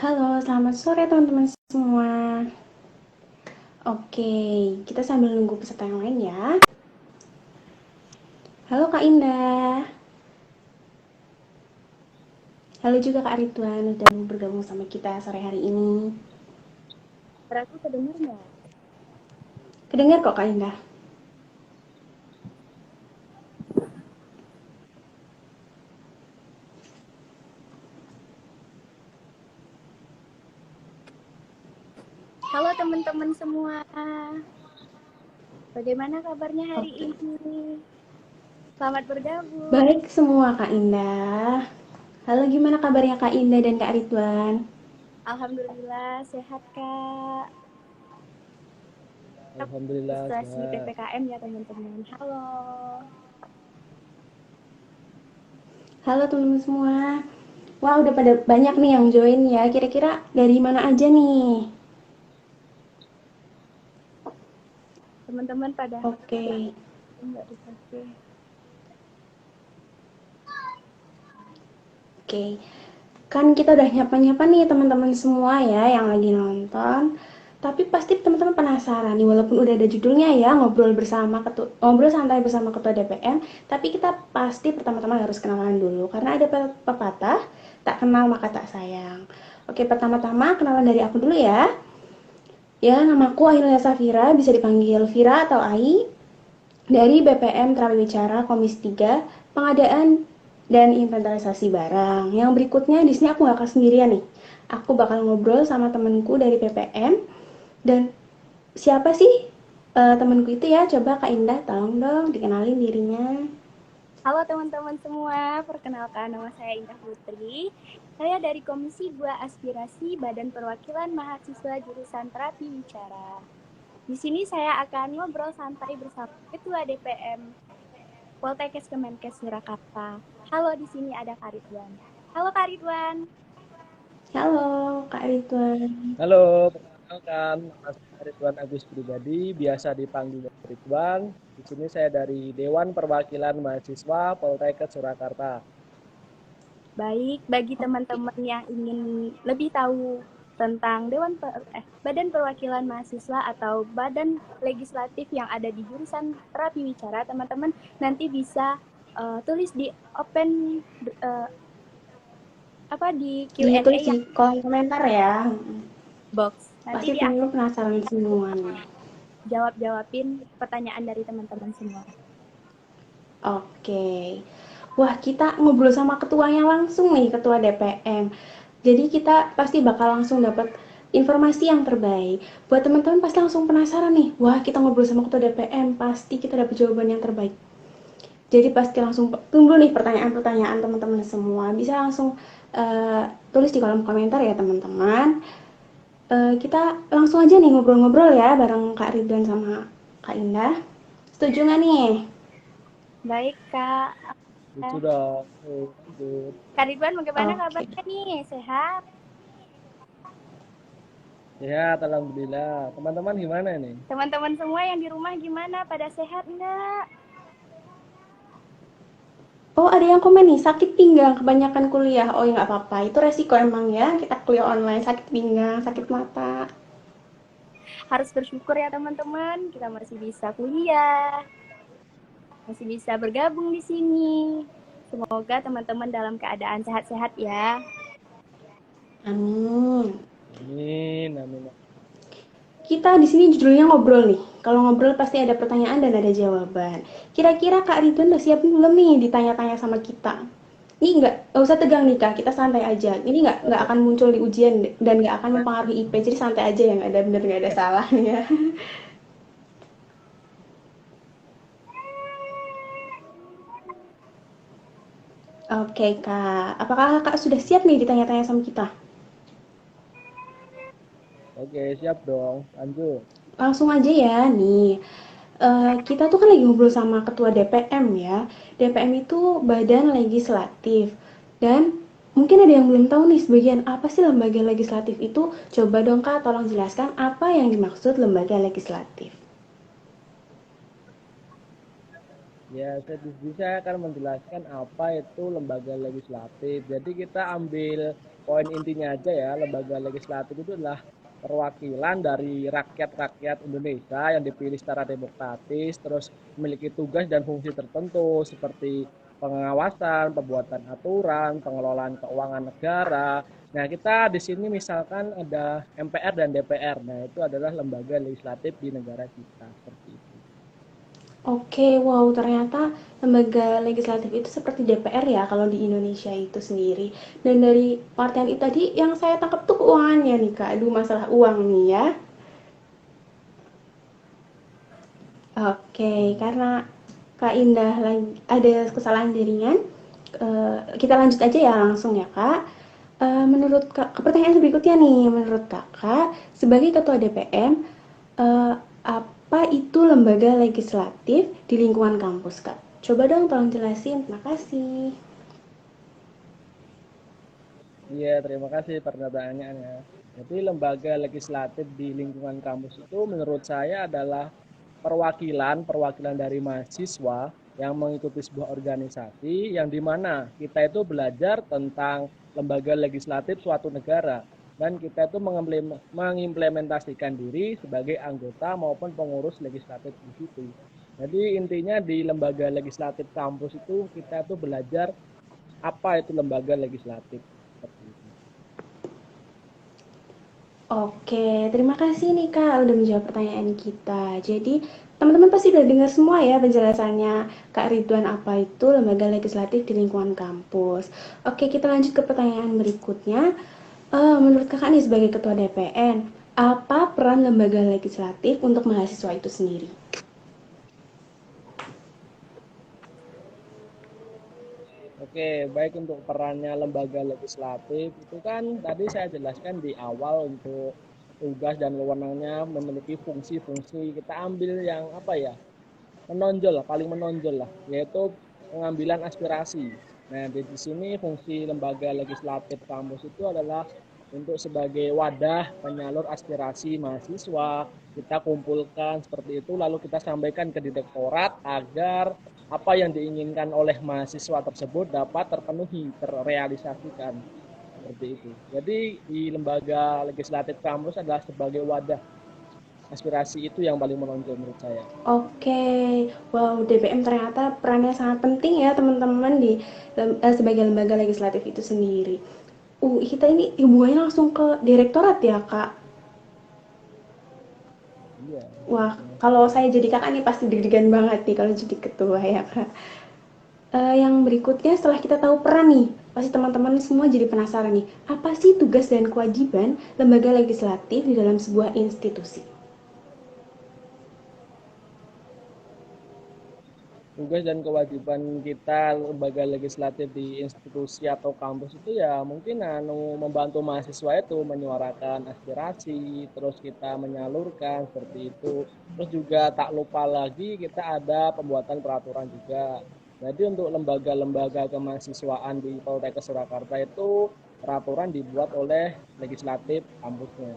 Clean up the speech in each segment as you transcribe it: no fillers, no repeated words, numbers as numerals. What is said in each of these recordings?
Halo, selamat sore teman-teman semua. Oke, kita sambil nunggu peserta yang lain ya. Halo Kak Indah. Halo juga Kak Ridwan, udah bergabung sama kita sore hari ini. Suaraku kedengar nggak? Kedengar kok Kak Indah. Halo teman-teman semua. Bagaimana kabarnya hari Oke, ini? Selamat bergabung. baik semua Kak Indah. Halo, gimana kabarnya Kak Indah dan Kak Ridwan? Alhamdulillah sehat Kak. Tetap Alhamdulillah situasi sehat. PPKM ya teman-teman. Halo. Halo teman-teman semua. Wah, udah pada banyak nih yang join ya. Kira-kira dari mana aja nih? Teman-teman pada Oke. nggak di cafe. Oke, kan kita udah nyapa-nyapa nih teman-teman semua ya yang lagi nonton. Tapi pasti teman-teman penasaran nih, walaupun udah ada judulnya ya, ngobrol santai bersama ketua DPM, tapi kita pasti pertama-tama harus kenalan dulu karena ada pepatah tak kenal maka tak sayang. Oke, pertama-tama kenalan dari aku dulu ya. Ya, namaku Ahilia Safira, bisa dipanggil Vira atau Ai, dari BPM Terapi Bicara Komisi 3 Pengadaan dan Inventarisasi Barang. Yang berikutnya di sini aku nggak akan sendirian nih. Aku bakal ngobrol sama temenku dari PPM. Dan siapa sih temenku itu ya? Coba Kak Indah tolong dong dikenalin dirinya. Halo teman-teman semua, perkenalkan nama saya Indah Putri. Saya dari Komisi 2 Aspirasi Badan Perwakilan Mahasiswa Jurusan Terapi Bicara. Di sini saya akan ngobrol santai bersama Ketua DPM Poltekkes Kemenkes Surakarta. Halo, di sini ada Kak Ridwan. Halo Kak Ridwan. Halo Kak Ridwan. Halo, perkenalkan nama saya Ridwan Agus Pribadi, biasa dipanggil Ridwan. Di sini saya dari Dewan Perwakilan Mahasiswa Poltekkes Surakarta. Baik, bagi teman-teman yang ingin lebih tahu tentang Badan Perwakilan Mahasiswa atau Badan Legislatif yang ada di jurusan Terapi Wicara, teman-teman nanti bisa tulis di uh, di Q&A Ditulis di yang kolom komentar ya. box. Nanti Pasti di akhir temen-temen penasaran semua nih. jawabin pertanyaan dari teman-teman semua. Oke. Wah, kita ngobrol sama ketuanya langsung nih, ketua DPM. Jadi kita pasti bakal langsung dapat informasi yang terbaik. Buat teman-teman pasti langsung penasaran nih. Wah, kita ngobrol sama ketua DPM, pasti kita dapat jawaban yang terbaik. Jadi pasti langsung tunggu nih pertanyaan-pertanyaan teman-teman semua. Bisa langsung tulis di kolom komentar ya teman-teman. Kita langsung aja nih ngobrol-ngobrol ya bareng Kak Ridwan sama Kak Indah. Setuju nggak nih? Baik, Kak. Itu dong. Lanjut. Kak Ridwan, bagaimana Oke. kabarnya nih? Sehat? Sehat, Alhamdulillah. Teman-teman gimana nih? Teman-teman semua yang di rumah gimana? Pada sehat nggak? Oh, ada yang komen nih, sakit pinggang kebanyakan kuliah. Oh, ya nggak apa-apa. Itu resiko emang ya, kita kuliah online, sakit pinggang, sakit mata. Harus bersyukur ya teman-teman, kita masih bisa kuliah, masih bisa bergabung di sini. Semoga teman-teman dalam keadaan sehat-sehat ya. Amin. Amin, amin. Kita di sini judulnya ngobrol nih. Kalau ngobrol pasti ada pertanyaan dan ada jawaban. Kira-kira Kak Ridwan udah siap belum nih ditanya-tanya sama kita? Ini nggak usah tegang nih Kak, kita santai aja. Ini nggak akan muncul di ujian dan nggak akan mempengaruhi IP, jadi santai aja ya, nggak ada bener nggak ada salahnya. Oke Kak, apakah Kak sudah siap nih ditanya-tanya sama kita? Oke, siap dong. Lanjut. Langsung aja ya nih. Kita tuh kan lagi ngobrol sama ketua DPM ya. DPM itu badan legislatif. Dan mungkin ada yang belum tahu nih sebagian apa sih lembaga legislatif itu. Coba dong Kak tolong jelaskan apa yang dimaksud lembaga legislatif. Ya, saya akan menjelaskan apa itu lembaga legislatif. Jadi kita ambil poin intinya aja ya, lembaga legislatif itu adalah perwakilan dari rakyat-rakyat Indonesia yang dipilih secara demokratis, terus memiliki tugas dan fungsi tertentu seperti pengawasan, pembuatan aturan, pengelolaan keuangan negara. Nah, kita di sini misalkan ada MPR dan DPR. Nah, itu adalah lembaga legislatif di negara kita seperti itu. Oke, wow, ternyata lembaga legislatif itu seperti DPR ya kalau di Indonesia itu sendiri. Dan dari pengertian itu tadi yang saya tangkap tuh keuangannya nih Kak. Aduh, masalah uang nih ya. Oke, karena Kak Indah lagi ada kesalahan jaringan, kita lanjut aja ya langsung ya Kak. Menurut Kak, ke pertanyaan berikutnya nih, menurut Kakak sebagai Ketua DPM, apa itu lembaga legislatif di lingkungan kampus Kak? Coba dong tolong jelasin, terima kasih. Iya, terima kasih pertanyaannya. Jadi lembaga legislatif di lingkungan kampus itu menurut saya adalah perwakilan dari mahasiswa yang mengikuti sebuah organisasi yang di mana kita itu belajar tentang lembaga legislatif suatu negara dan kita itu mengimplementasikan diri sebagai anggota maupun pengurus legislatif di situ. Jadi intinya di lembaga legislatif kampus itu kita itu belajar apa itu lembaga legislatif. Seperti itu. Oke, terima kasih nih Kak udah menjawab pertanyaan kita. Jadi, teman-teman pasti udah dengar semua ya penjelasannya Kak Ridwan apa itu lembaga legislatif di lingkungan kampus. Oke, kita lanjut ke pertanyaan berikutnya. Menurut Kakak nih sebagai Ketua DPN, apa peran lembaga legislatif untuk mahasiswa itu sendiri? Oke, baik untuk perannya lembaga legislatif itu kan tadi saya jelaskan di awal untuk tugas dan wewenangnya memiliki fungsi-fungsi kita ambil yang apa ya menonjol lah, paling menonjol lah, yaitu pengambilan aspirasi. Nah, di sini fungsi lembaga legislatif kampus itu adalah untuk sebagai wadah penyalur aspirasi mahasiswa, kita kumpulkan seperti itu, lalu kita sampaikan ke direktorat agar apa yang diinginkan oleh mahasiswa tersebut dapat terpenuhi, terrealisasikan. Seperti itu. Jadi di lembaga legislatif kampus adalah sebagai wadah aspirasi itu yang paling menonjol menurut saya. Oke, wow, DPM ternyata perannya sangat penting ya teman-teman di sebagai lembaga legislatif itu sendiri. Kita ini hubungannya langsung ke direktorat ya Kak. Iya, Wah, benar kalau sekali. saya jadi kakak nih pasti deg-degan banget nih kalau jadi ketua ya Kak. Yang berikutnya setelah kita tahu peran nih, pasti teman-teman semua jadi penasaran nih, apa sih tugas dan kewajiban lembaga legislatif di dalam sebuah institusi? Tugas dan kewajiban kita lembaga legislatif di institusi atau kampus itu ya mungkin membantu mahasiswa itu menyuarakan aspirasi, terus kita menyalurkan seperti itu. Terus juga tak lupa lagi kita ada pembuatan peraturan juga. Jadi untuk lembaga-lembaga kemahasiswaan di Poltekkes Surakarta itu peraturan dibuat oleh legislatif kampusnya.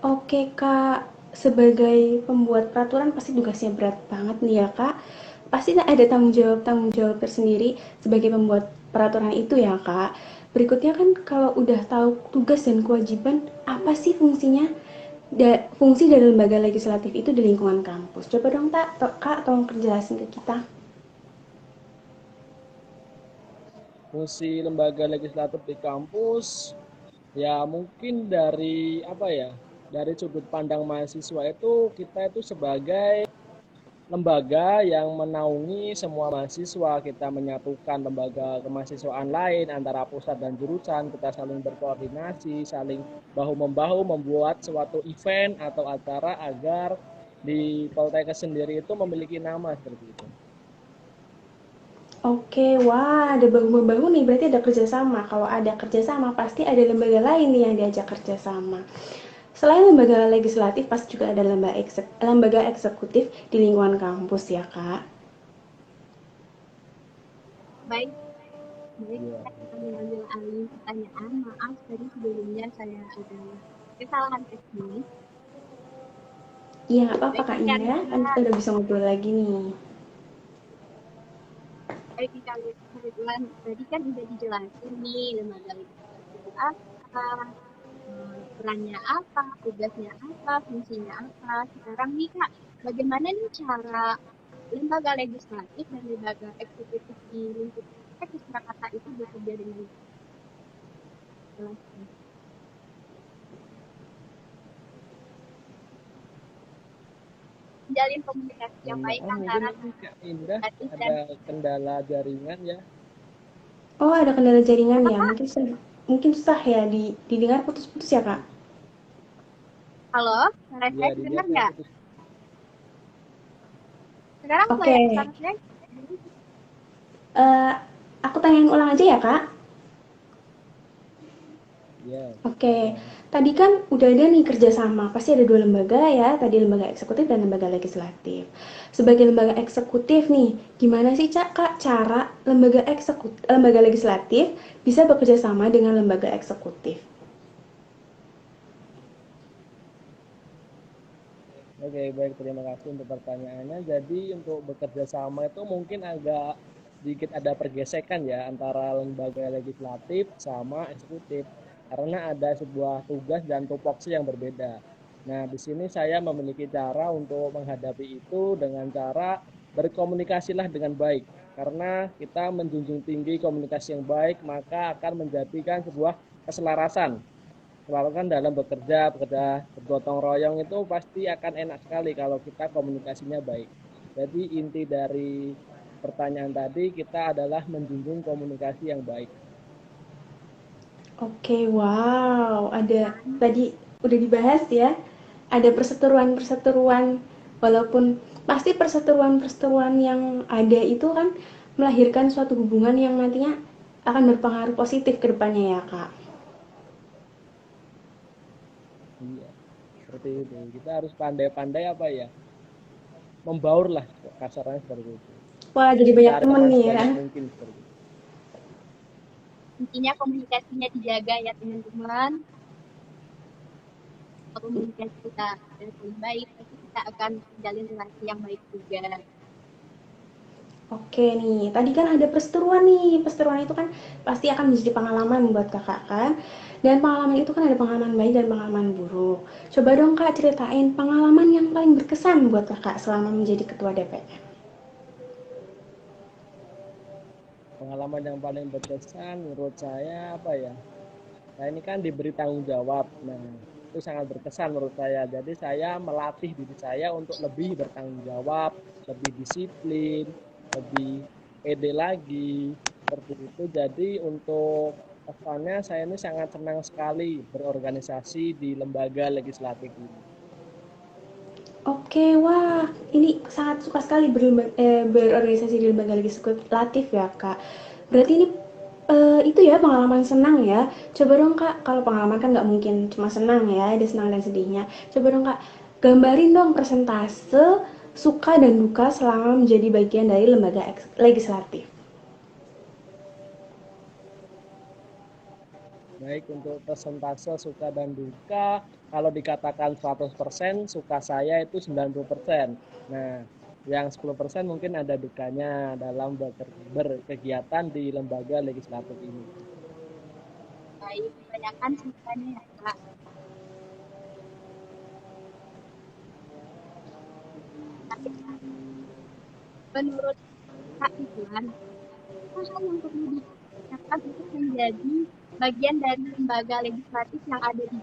Oke Kak, sebagai pembuat peraturan pasti tugasnya berat banget nih ya Kak. Pasti ada tanggung jawab tersendiri sebagai pembuat peraturan itu ya Kak. Berikutnya kan kalau udah tahu tugas dan kewajiban, apa sih fungsinya? Fungsi dari lembaga legislatif itu di lingkungan kampus. Coba dong Kak, tolong jelasin ke kita. Fungsi lembaga legislatif di kampus ya mungkin dari apa ya? Dari sudut pandang mahasiswa itu kita itu sebagai lembaga yang menaungi semua mahasiswa, kita menyatukan lembaga kemahasiswaan lain antara pusat dan jurusan, kita saling berkoordinasi, saling bahu-membahu membuat suatu event atau acara agar di Poltekkes sendiri itu memiliki nama seperti itu. Oke, wah ada bahu-membahu nih, berarti ada kerjasama. Kalau ada kerjasama, pasti ada lembaga lain nih yang diajak kerjasama. Selain lembaga legislatif, pasti juga ada lembaga eksekutif di lingkungan kampus ya, Kak. Baik, baik, Iya. saya ambil alih pertanyaan. Maaf, tadi sebelumnya saya ada kesalahan teknis. Iya, nggak apa-apa Baik Kak nih Indah, kan Kak, kita udah bisa ngobrol lagi nih. baik nih Kak, kebetulan tadi kan udah dijelasin nih lembaga legislasi itu apa, perannya apa, tugasnya apa, fungsinya apa. Sekarang nih Kak, bagaimana nih cara lembaga legislatif dan lembaga eksekutif di lingkup kesepakatan itu bekerja dengan jelas? Menjalin komunikasi yang Mohon baik maaf, mungkin antara ini Kak Indah legislatif dan ada kendala jaringan ya. Oh, ada kendala jaringan apa ya? Kak? Mungkin susah ya didengar putus-putus ya Kak? Halo, suara Iya, saya dilihat dengar kayak nggak? putus. Sekarang Oke, suara saya eh, aku tanyain ulang aja ya Kak. Iya, Oke, silakan. tadi kan udah ada nih kerjasama, pasti ada dua lembaga ya, tadi lembaga eksekutif dan lembaga legislatif. Sebagai lembaga eksekutif nih, gimana sih Kak cara lembaga legislatif bisa bekerja sama dengan lembaga eksekutif? Oke, baik, terima kasih untuk pertanyaannya. Jadi untuk bekerja sama itu mungkin agak sedikit ada pergesekan ya antara lembaga legislatif sama eksekutif karena ada sebuah tugas dan tupoksi yang berbeda. Nah, di sini saya memiliki cara untuk menghadapi itu dengan cara berkomunikasilah dengan baik. Karena kita menjunjung tinggi komunikasi yang baik, maka akan menjadikan sebuah keselarasan. Kalau kan dalam bekerja bergotong royong itu pasti akan enak sekali kalau kita komunikasinya baik. Jadi inti dari pertanyaan tadi kita adalah menjunjung komunikasi yang baik. Oke, wow, ada tadi udah dibahas ya, ada perseteruan-perseteruan, walaupun pasti perseteruan-perseteruan yang ada itu kan melahirkan suatu hubungan yang nantinya akan berpengaruh positif ke depannya ya Kak. Iya, seperti itu. Kita harus pandai-pandai apa ya? Membaur lah kasarnya seperti itu. Wah, jadi banyak Mencari temen teman nih ya. sebanyak mungkin seperti itu. intinya komunikasinya dijaga ya teman-teman. Kalau komunikasi kita yang baik, pasti kita akan menjalin relasi yang baik juga. Oke nih, tadi kan ada perseteruan nih. Perseteruan itu kan pasti akan menjadi pengalaman buat kakak kan. Dan pengalaman itu kan ada pengalaman baik dan pengalaman buruk. Coba dong kak ceritain pengalaman yang paling berkesan buat kakak selama menjadi ketua DPR. Pengalaman yang paling berkesan menurut saya apa ya? Saya ini kan diberi tanggung jawab. Nah, itu sangat berkesan menurut saya. Jadi saya melatih diri saya untuk lebih bertanggung jawab, lebih disiplin, lebih pede lagi. Seperti itu. Jadi untuk kesannya saya ini sangat senang sekali berorganisasi di lembaga legislatif ini. Oke, wah, ini sangat suka sekali berorganisasi di lembaga legislatif ya, Kak. Berarti ini itu ya pengalaman senang ya. Coba dong Kak, kalau pengalaman kan nggak mungkin cuma senang ya, ada senang dan sedihnya. Coba dong Kak, gambarin dong persentase suka dan duka selama menjadi bagian dari lembaga legislatif. Baik untuk persentase suka dan duka, kalau dikatakan 100% suka saya itu 90%. Nah, yang 10% mungkin ada dukanya dalam berkegiatan di lembaga legislatif ini. Baik, kebanyakan sukanya ya Kak. Tapi menurut Kak Ridwan, apa hal yang perlu dipersiapkan untuk menjadi bagian dari lembaga legislatif yang ada di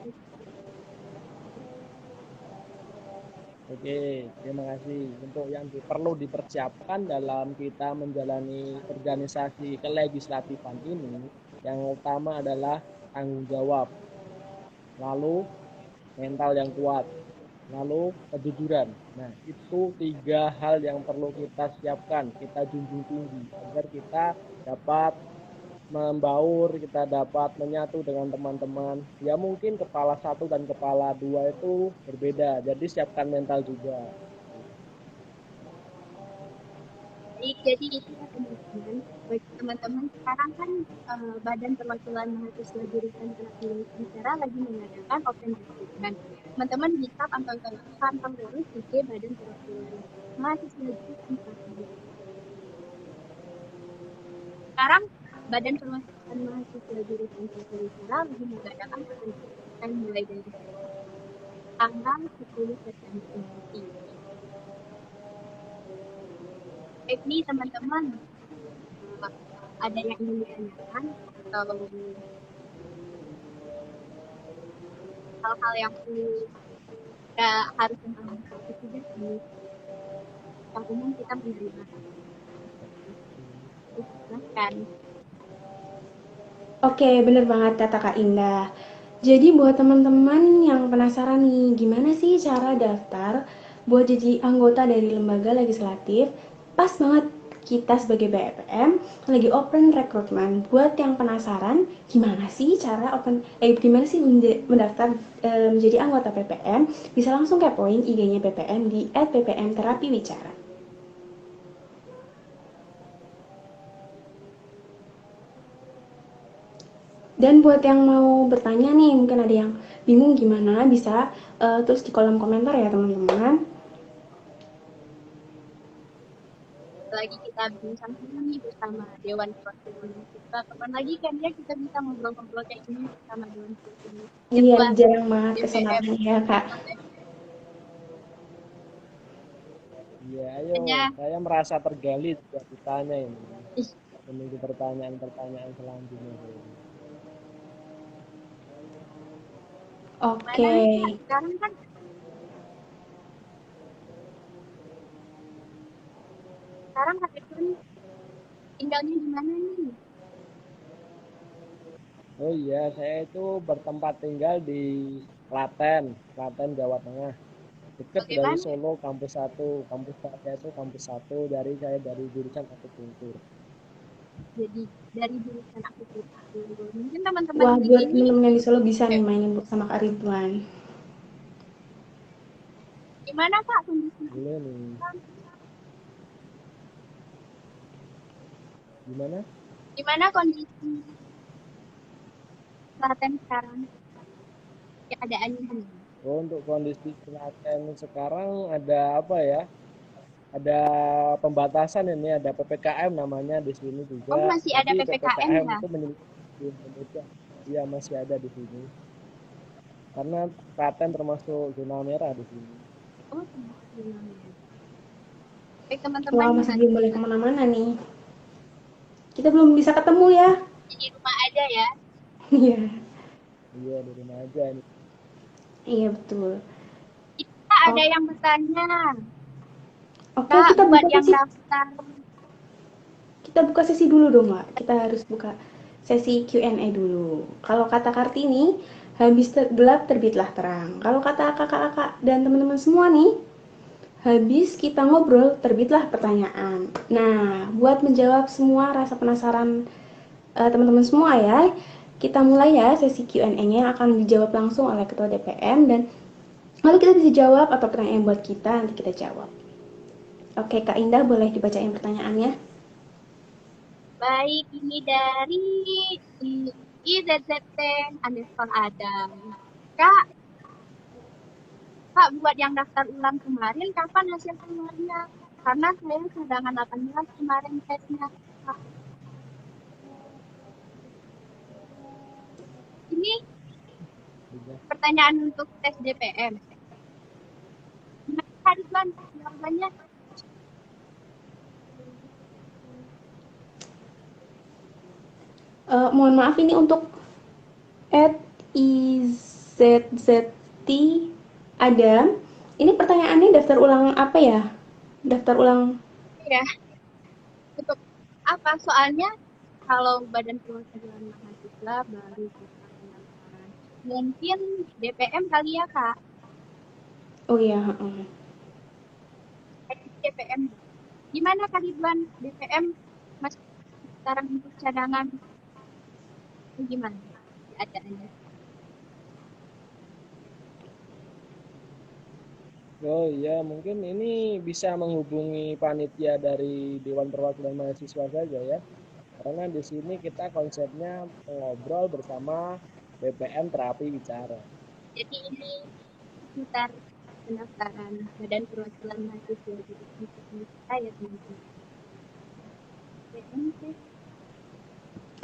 Oke, terima kasih. Untuk yang perlu dipersiapkan dalam kita menjalani organisasi kelegislatifan ini, yang utama adalah tanggung jawab, lalu mental yang kuat, lalu kejujuran. Nah, itu tiga hal yang perlu kita siapkan, kita junjung tinggi agar kita dapat membaur, kita dapat menyatu dengan teman-teman. Ya mungkin kepala satu dan kepala dua itu berbeda, jadi siapkan mental juga. baik. Jadi itu ya teman-teman. Bagi teman-teman sekarang kan Badan Perwakilan Mahasiswa Jurusan Terapi Bicara lagi mengadakan open recruitment. teman-teman bisa pantau terus IG Badan Perwakilan Mahasiswa Jurusan Strategi. Sekarang Badan Perwakilan Mahasiswa Jurusan Strategi lagi mengadakan pertunjukan mulai dari tanggal 10 September nanti. Ini teman-teman ada yang ingin ditanyakan atau hal-hal yang harus tentang itu tidak sih. Yang umum kita menerima. Silahkan. Oke, bener banget kata Kak Indah. Jadi buat teman-teman yang penasaran nih, gimana sih cara daftar buat jadi anggota dari lembaga legislatif? Pas banget kita sebagai BPM lagi open recruitment. Buat yang penasaran, gimana sih mendaftar menjadi anggota BPM? Bisa langsung kepoin IG-nya BPM di @bpmterapiwicara. Dan buat yang mau bertanya nih, mungkin ada yang bingung gimana, bisa tulis di kolom komentar ya teman-teman. Lagi kita bincang ini bersama Dewan Perwakilan kita. Kapan lagi kan ya kita bisa ngobrol-ngobrol kayak gini bersama Dewan Perwakilan. Iya, jarang banget kesempatannya ya Kak. Iya, ayo. Saya merasa tergali juga ditanya ini. Menunggu pertanyaan-pertanyaan selanjutnya. Oke. Sekarang kan Kak Irfan tinggalnya di mana nih? Oh iya, saya itu bertempat tinggal di Klaten, Jawa Tengah. Dekat dari Solo, kampus 1. Kampus saya itu kampus 1, dari jurusan akupuntur. Jadi dari jurusan akupuntur. Mungkin teman-teman Wah, buat teman-teman yang di Solo bisa nih mainin sama Kak Ridwan. Gimana Kak kondisi? Boleh nih. Gimana kondisi Klaten sekarang? Keadaannya gimana? Oh, untuk kondisi Klaten sekarang ada apa ya? Ada pembatasan ini, ada PPKM namanya di sini juga. Oh, masih ada PPKM ya? Itu menyelimuti di Indonesia. Iya, masih ada di sini. Karena Klaten termasuk zona merah di sini. Oh, zona merah. Baik teman-teman. Wah, masih belum boleh kemana-mana nih. Kita belum bisa ketemu ya. Di rumah aja ya. Iya. Iya, di rumah aja nih. Iya, betul. Kita ada yang bertanya. Oke, kita buka sesi. Daftar. Kita buka sesi dulu dong, Mbak. Kita harus buka sesi Q&A dulu. Kalau kata Kartini, habis gelap terbitlah terang. Kalau kata kakak-kakak dan teman-teman semua nih, habis kita ngobrol terbitlah pertanyaan. Nah, buat menjawab semua rasa penasaran teman-teman semua ya, kita mulai ya sesi Q&A-nya akan dijawab langsung oleh Ketua DPM dan lalu kita bisa jawab atau pertanyaan buat kita nanti kita jawab. Oke, Kak Indah boleh dibacain pertanyaannya? Baik, ini dari IZZT_Adam. Kak, buat yang daftar ulang kemarin, kapan hasil keluarnya? Karena saya cadangan 18 kemarin tesnya. Ini pertanyaan untuk tes DPM. Kak Ridwan, jawabannya? Mohon maaf ini untuk @IZZT Adam. Ini pertanyaannya daftar ulang apa ya? Daftar ulang? Iya. Untuk apa? Soalnya kalau Badan Perwakilan Mahasiswa baru buka pendaftaran. Mungkin DPM kali ya, Kak? Oh iya. DPM. Gimana Kak Ridwan? DPM masih sekarang untuk cadangan? Gimana keadaannya? Oh iya, mungkin ini bisa menghubungi panitia dari Dewan Perwakilan Mahasiswa saja ya. Karena di sini kita konsepnya ngobrol bersama BPM Terapi Wicara. Jadi ini seputar pendaftaran Badan Perwakilan Mahasiswa Jurusan Teknik ya teman-teman.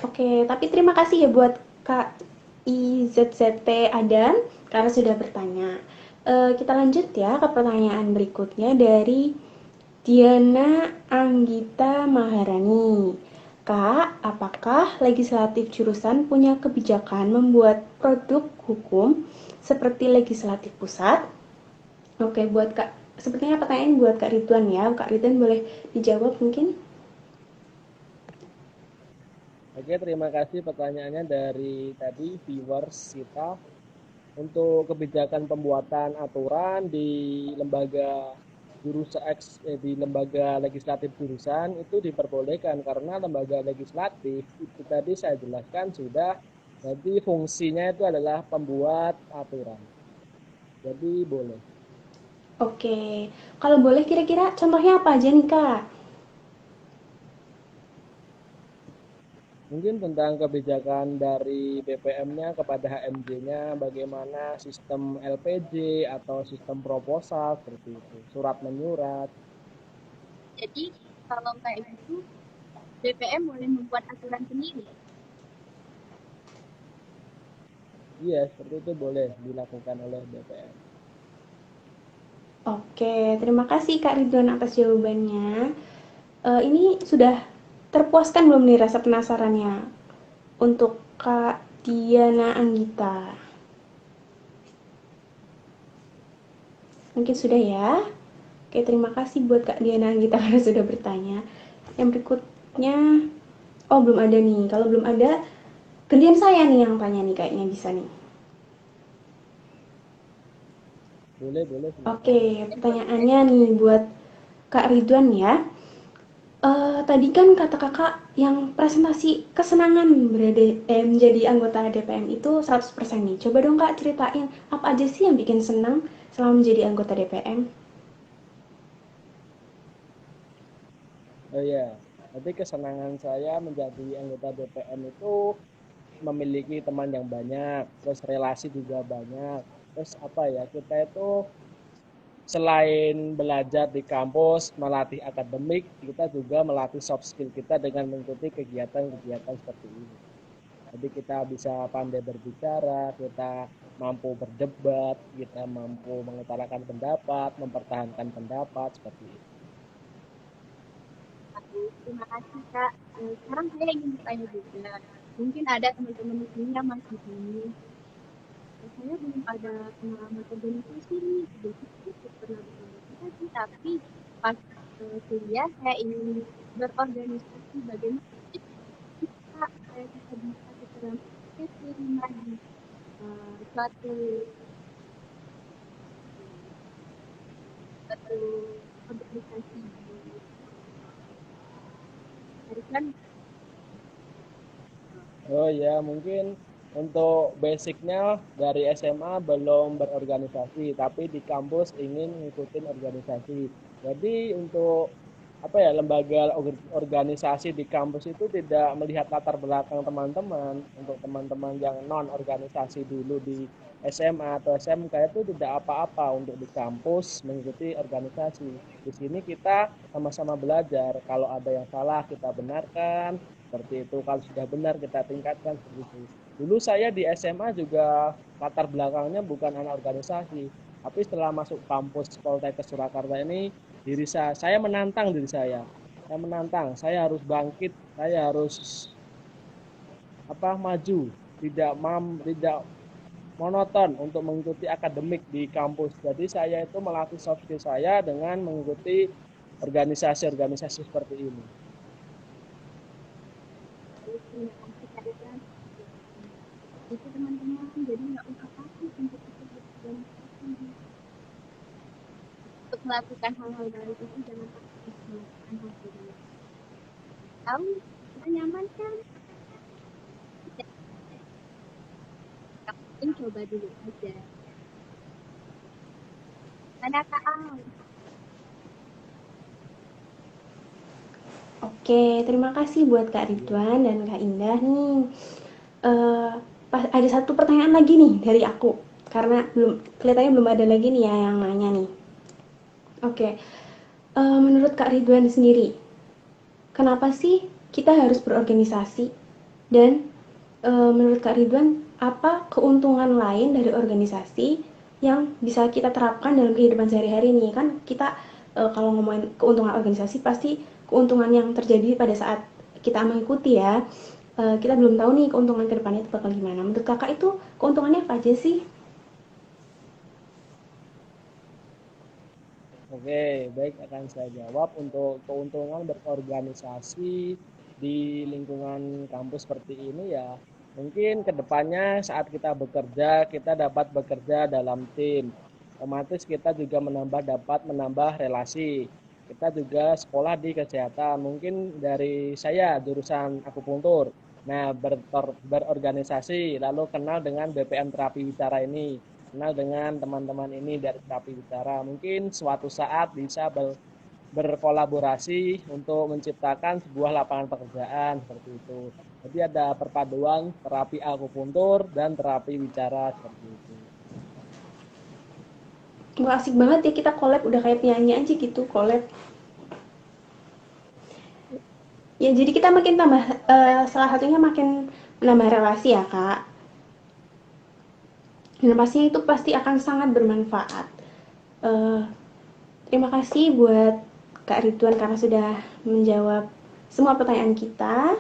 Oke, tapi terima kasih ya buat Kak IZZT Adan karena sudah bertanya. Kita lanjut ya ke pertanyaan berikutnya dari Diana Anggita Maharani. Kak, apakah legislatif jurusan punya kebijakan membuat produk hukum seperti legislatif pusat? Oke, buat Kak, sepertinya pertanyaan buat Kak Ridwan ya. Kak Ridwan boleh dijawab mungkin? Oke, terima kasih pertanyaannya dari tadi viewers kita. Untuk kebijakan pembuatan aturan di lembaga di lembaga legislatif jurusan itu diperbolehkan karena lembaga legislatif itu tadi saya jelaskan sudah, jadi fungsinya itu adalah pembuat aturan. Jadi boleh. Oke, kalau boleh kira-kira contohnya apa aja nih Kak? Mungkin tentang kebijakan dari BPM-nya kepada HMJ-nya, bagaimana sistem LPJ atau sistem proposal seperti itu, surat menyurat. Jadi kalau kayak gitu BPM boleh membuat aturan sendiri. Iya, seperti itu boleh dilakukan oleh BPM. Oke, terima kasih Kak Ridwan atas jawabannya. Ini sudah terpuaskan belum nih rasa penasarannya untuk Kak Diana Anggita? Mungkin sudah ya. Oke, terima kasih buat Kak Diana Anggita karena sudah bertanya. Yang berikutnya, oh belum ada nih. Kalau belum ada, gantian saya nih yang tanya nih kayaknya bisa nih. Boleh, silakan. Oke, pertanyaannya nih buat Kak Ridwan ya. Tadi kan kata kakak yang presentasi kesenangan menjadi anggota DPM itu 100% nih. Coba dong kak ceritain apa aja sih yang bikin senang selama menjadi anggota DPM? Oh iya, nanti kesenangan saya menjadi anggota DPM itu memiliki teman yang banyak, terus relasi juga banyak. Terus apa ya, kita itu selain belajar di kampus, melatih akademik, kita juga melatih soft skill kita dengan mengikuti kegiatan-kegiatan seperti ini. Jadi kita bisa pandai berbicara, kita mampu berdebat, kita mampu mengutarakan pendapat, mempertahankan pendapat, seperti itu. Terima kasih Kak. Sekarang saya ingin bertanya juga. Mungkin ada teman-teman di sini yang masih bingung. Saya belum ada pengalaman organisasi nih. Jadi saya pernah berorganisasi, tapi pas kuliah saya ingin berorganisasi bagaimana kita saya bisa diterima di suatu organisasi kan. Oh ya, mungkin untuk basicnya dari SMA belum berorganisasi, tapi di kampus ingin ngikutin organisasi. Jadi untuk apa ya, lembaga organisasi di kampus itu tidak melihat latar belakang teman-teman. Untuk teman-teman yang non organisasi dulu di SMA atau SMK itu tidak apa-apa untuk di kampus mengikuti organisasi. Di sini kita sama-sama belajar. Kalau ada yang salah kita benarkan, seperti itu. Kalau sudah benar kita tingkatkan, seperti itu. Dulu saya di SMA juga latar belakangnya bukan anak organisasi, tapi setelah masuk kampus Poltekkes Surakarta ini, saya menantang diri saya. Saya harus bangkit, saya harus maju, tidak monoton untuk mengikuti akademik di kampus. Jadi saya itu melatih soft skill saya dengan mengikuti organisasi-organisasi seperti ini. Itu teman-teman, jadi nggak usah takut untuk melakukan hal-hal baru itu, jangan takut melakukan hal baru. Tahu kita nyaman kan? Mungkin coba dulu aja. Ada Kak Al. Oke, terima kasih buat Kak Ridwan dan Kak Indah nih. Ada satu pertanyaan lagi nih dari aku. Karena kelihatannya belum ada lagi nih ya yang nanya nih. Oke, menurut Kak Ridwan sendiri, kenapa sih kita harus berorganisasi? Dan menurut Kak Ridwan, apa keuntungan lain dari organisasi yang bisa kita terapkan dalam kehidupan sehari-hari nih? Kan kita kalau ngomongin keuntungan organisasi pasti keuntungan yang terjadi pada saat kita mengikuti ya. Kita belum tahu nih keuntungan kedepannya itu bakal gimana. Menurut kakak itu keuntungannya apa aja sih? Oke, baik akan saya jawab untuk keuntungan berorganisasi di lingkungan kampus seperti ini ya. Mungkin kedepannya saat kita bekerja, kita dapat bekerja dalam tim. Otomatis kita juga dapat menambah relasi. Kita juga sekolah di kesehatan. Mungkin dari saya jurusan akupuntur. Nah, berorganisasi lalu kenal dengan BPM terapi bicara ini, kenal dengan teman-teman ini dari terapi bicara. Mungkin suatu saat bisa berkolaborasi untuk menciptakan sebuah lapangan pekerjaan seperti itu. Jadi ada perpaduan terapi akupuntur dan terapi bicara seperti itu. Wah, asik banget ya kita collab, udah kayak penyanyi aja gitu collab. Ya jadi kita makin tambah, salah satunya makin menambah relasi ya kak. Dan pastinya itu pasti akan sangat bermanfaat. Eh, Terima kasih buat Kak Ridwan karena sudah menjawab semua pertanyaan kita.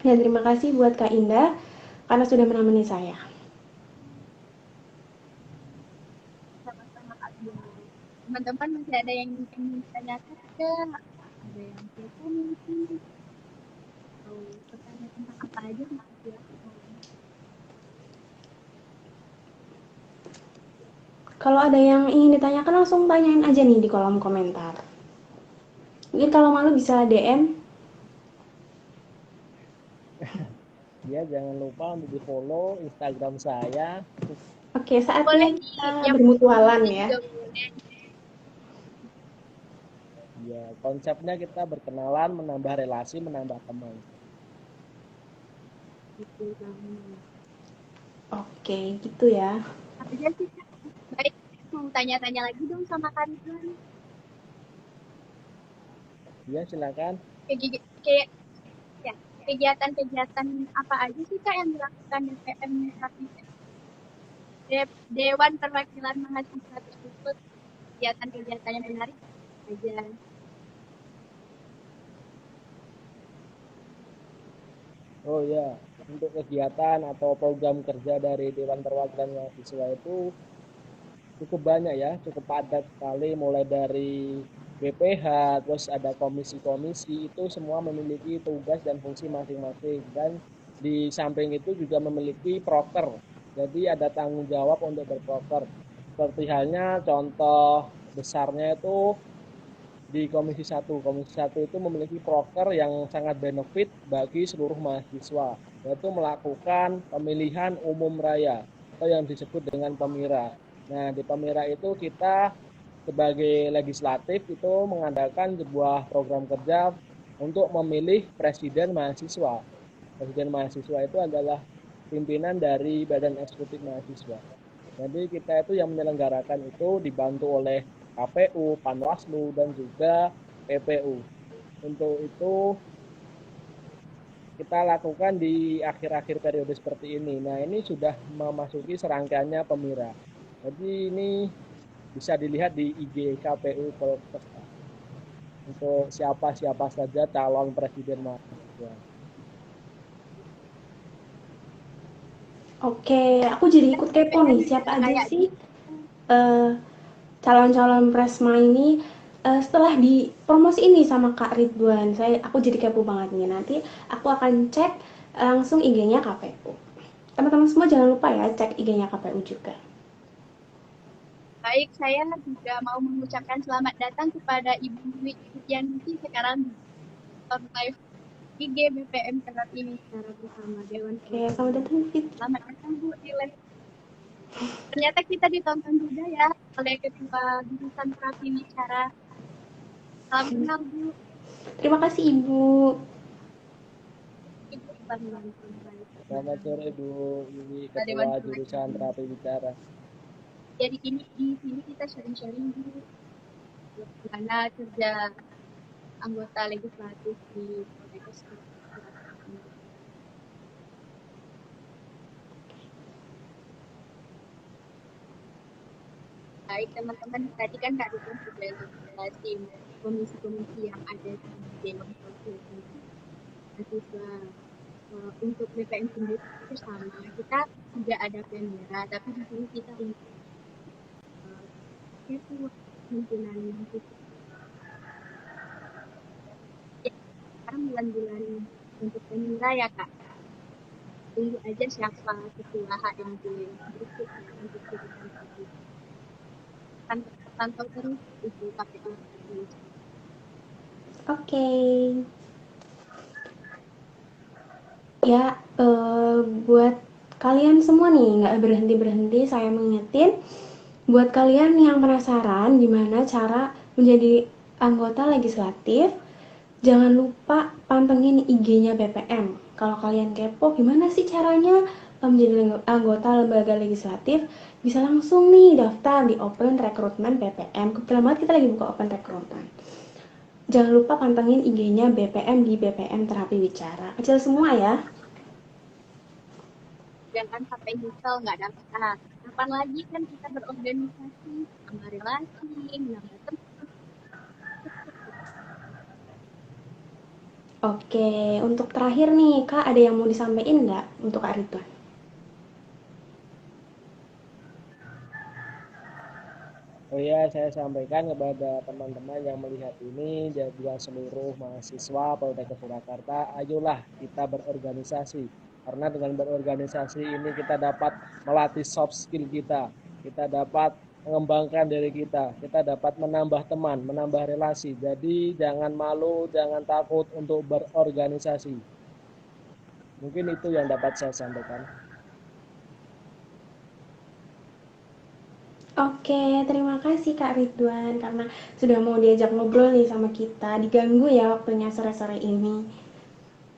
Dan terima kasih buat Kak Indah karena sudah menemani saya. Sama-sama Kak Bimo. Teman-teman masih ada yang ingin ditanyakan ke? Ada yang kepo mungkin? Atau bertanya tentang apa aja Kak? Silahkan. Kalau ada yang ingin ditanyakan langsung tanyain aja nih di kolom komentar. Mungkin kalau malu bisa DM. Ya, jangan lupa untuk di-follow Instagram saya. Oke, saatnya Boleh nih, kita yang bermutualan ya. juga boleh. Ya, konsepnya kita berkenalan, menambah relasi, menambah teman. Gitu banget. Oke, gitu ya. Apa aja sih Kak? Baik, mau tanya-tanya lagi dong sama Kak Ridwan. Ya, silakan. Kayak ya, kegiatan-kegiatan apa aja sih Kak yang dilakukan DPM Rapi Dewan Perwakilan Mahasiswa tersebut? Kegiatan-kegiatan yang menarik aja. Oh ya, untuk kegiatan atau program kerja dari Dewan Perwakilan Mahasiswa itu cukup banyak ya, cukup padat sekali, mulai dari BPH, terus ada komisi-komisi, itu semua memiliki tugas dan fungsi masing-masing. Dan di samping itu juga memiliki proker, jadi ada tanggung jawab untuk berproker. Seperti halnya contoh besarnya itu di Komisi 1. Komisi 1 itu memiliki proker yang sangat benefit bagi seluruh mahasiswa, yaitu melakukan pemilihan umum raya atau yang disebut dengan pemira. Nah, di pemira itu kita sebagai legislatif itu mengadakan sebuah program kerja untuk memilih presiden mahasiswa. Presiden mahasiswa itu adalah pimpinan dari Badan Eksekutif Mahasiswa. Jadi kita itu yang menyelenggarakan itu dibantu oleh KPU, Panwaslu, dan juga PPU. Untuk itu kita lakukan di akhir-akhir periode seperti ini. Nah, ini sudah memasuki serangkaiannya pemira. Jadi ini bisa dilihat di IG KPU Polkesta untuk siapa-siapa saja calon presiden mahasiswa. Oke, aku jadi ikut kepo nih, siapa aja Kayak sih eh, calon-calon presma ini setelah dipromosi ini sama Kak Ridwan. Aku jadi kepo banget nih. Nanti aku akan cek langsung IG-nya KPU. Teman-teman semua jangan lupa ya cek IG-nya KPU juga. baik, saya juga mau mengucapkan selamat datang kepada Ibu Dwi Setianingsih sekarang live IG BPM Terapi Bicara bersama Dewan Oke, selamat datang Fit. Selamat datang Bu di live. Ternyata kita ditonton juga ya oleh Ketua Jurusan Terapi Bicara. Salam kenal Bu. Terima kasih Ibu. Ibu teman-teman. Selamat sore Bu Wiwi, Ada Ketua manfaat. Jurusan Terapi Bicara. Ya di sini kita sharing-sharing dulu bagaimana kerja anggota legislatif di Poltekkes. Baik teman-teman, tadi kan Kak Rita sudah jelasin komisi-komisi yang ada di Dewan Perwakilan Mahasiswa. Untuk BPM sendiri itu sama, kita tidak ada bendera, tapi di sini kita itu pimpinan mahasiswa. Sekarang bulan-bulan untuk pemula ya Kak. Tunggu aja siapa ketua HMD berikutnya untuk jurusan tadi. Pantau terus itu KPU. Oke. Ya, buat kalian semua nih, nggak berhenti-berhenti saya mengingetin. Buat kalian yang penasaran gimana cara menjadi anggota legislatif, jangan lupa pantengin IG-nya BPM. Kalau kalian kepo gimana sih caranya menjadi anggota lembaga legislatif, bisa langsung nih daftar di Open Recruitment BPM. Kebetulan banget kita lagi buka Open Recruitment. Jangan lupa pantengin IG-nya BPM di BPM Terapi Bicara. Kecil semua ya. Jangan sampai nyesel nggak daftar. Kapan lagi kan kita berorganisasi, menambah relasi, menambah teman. Oke, untuk terakhir nih, Kak, ada yang mau disampaikan nggak untuk Kak Ridwan? Oh ya, saya sampaikan kepada teman-teman yang melihat ini dan juga seluruh mahasiswa Poltekkes Surakarta, ayolah kita berorganisasi. Karena dengan berorganisasi ini kita dapat melatih soft skill kita dapat mengembangkan diri kita dapat menambah teman, menambah relasi. Jadi jangan malu, jangan takut untuk berorganisasi. Mungkin itu yang dapat saya sampaikan. Oke, terima kasih Kak Ridwan karena sudah mau diajak ngobrol nih sama kita. Diganggu ya waktunya sore-sore ini.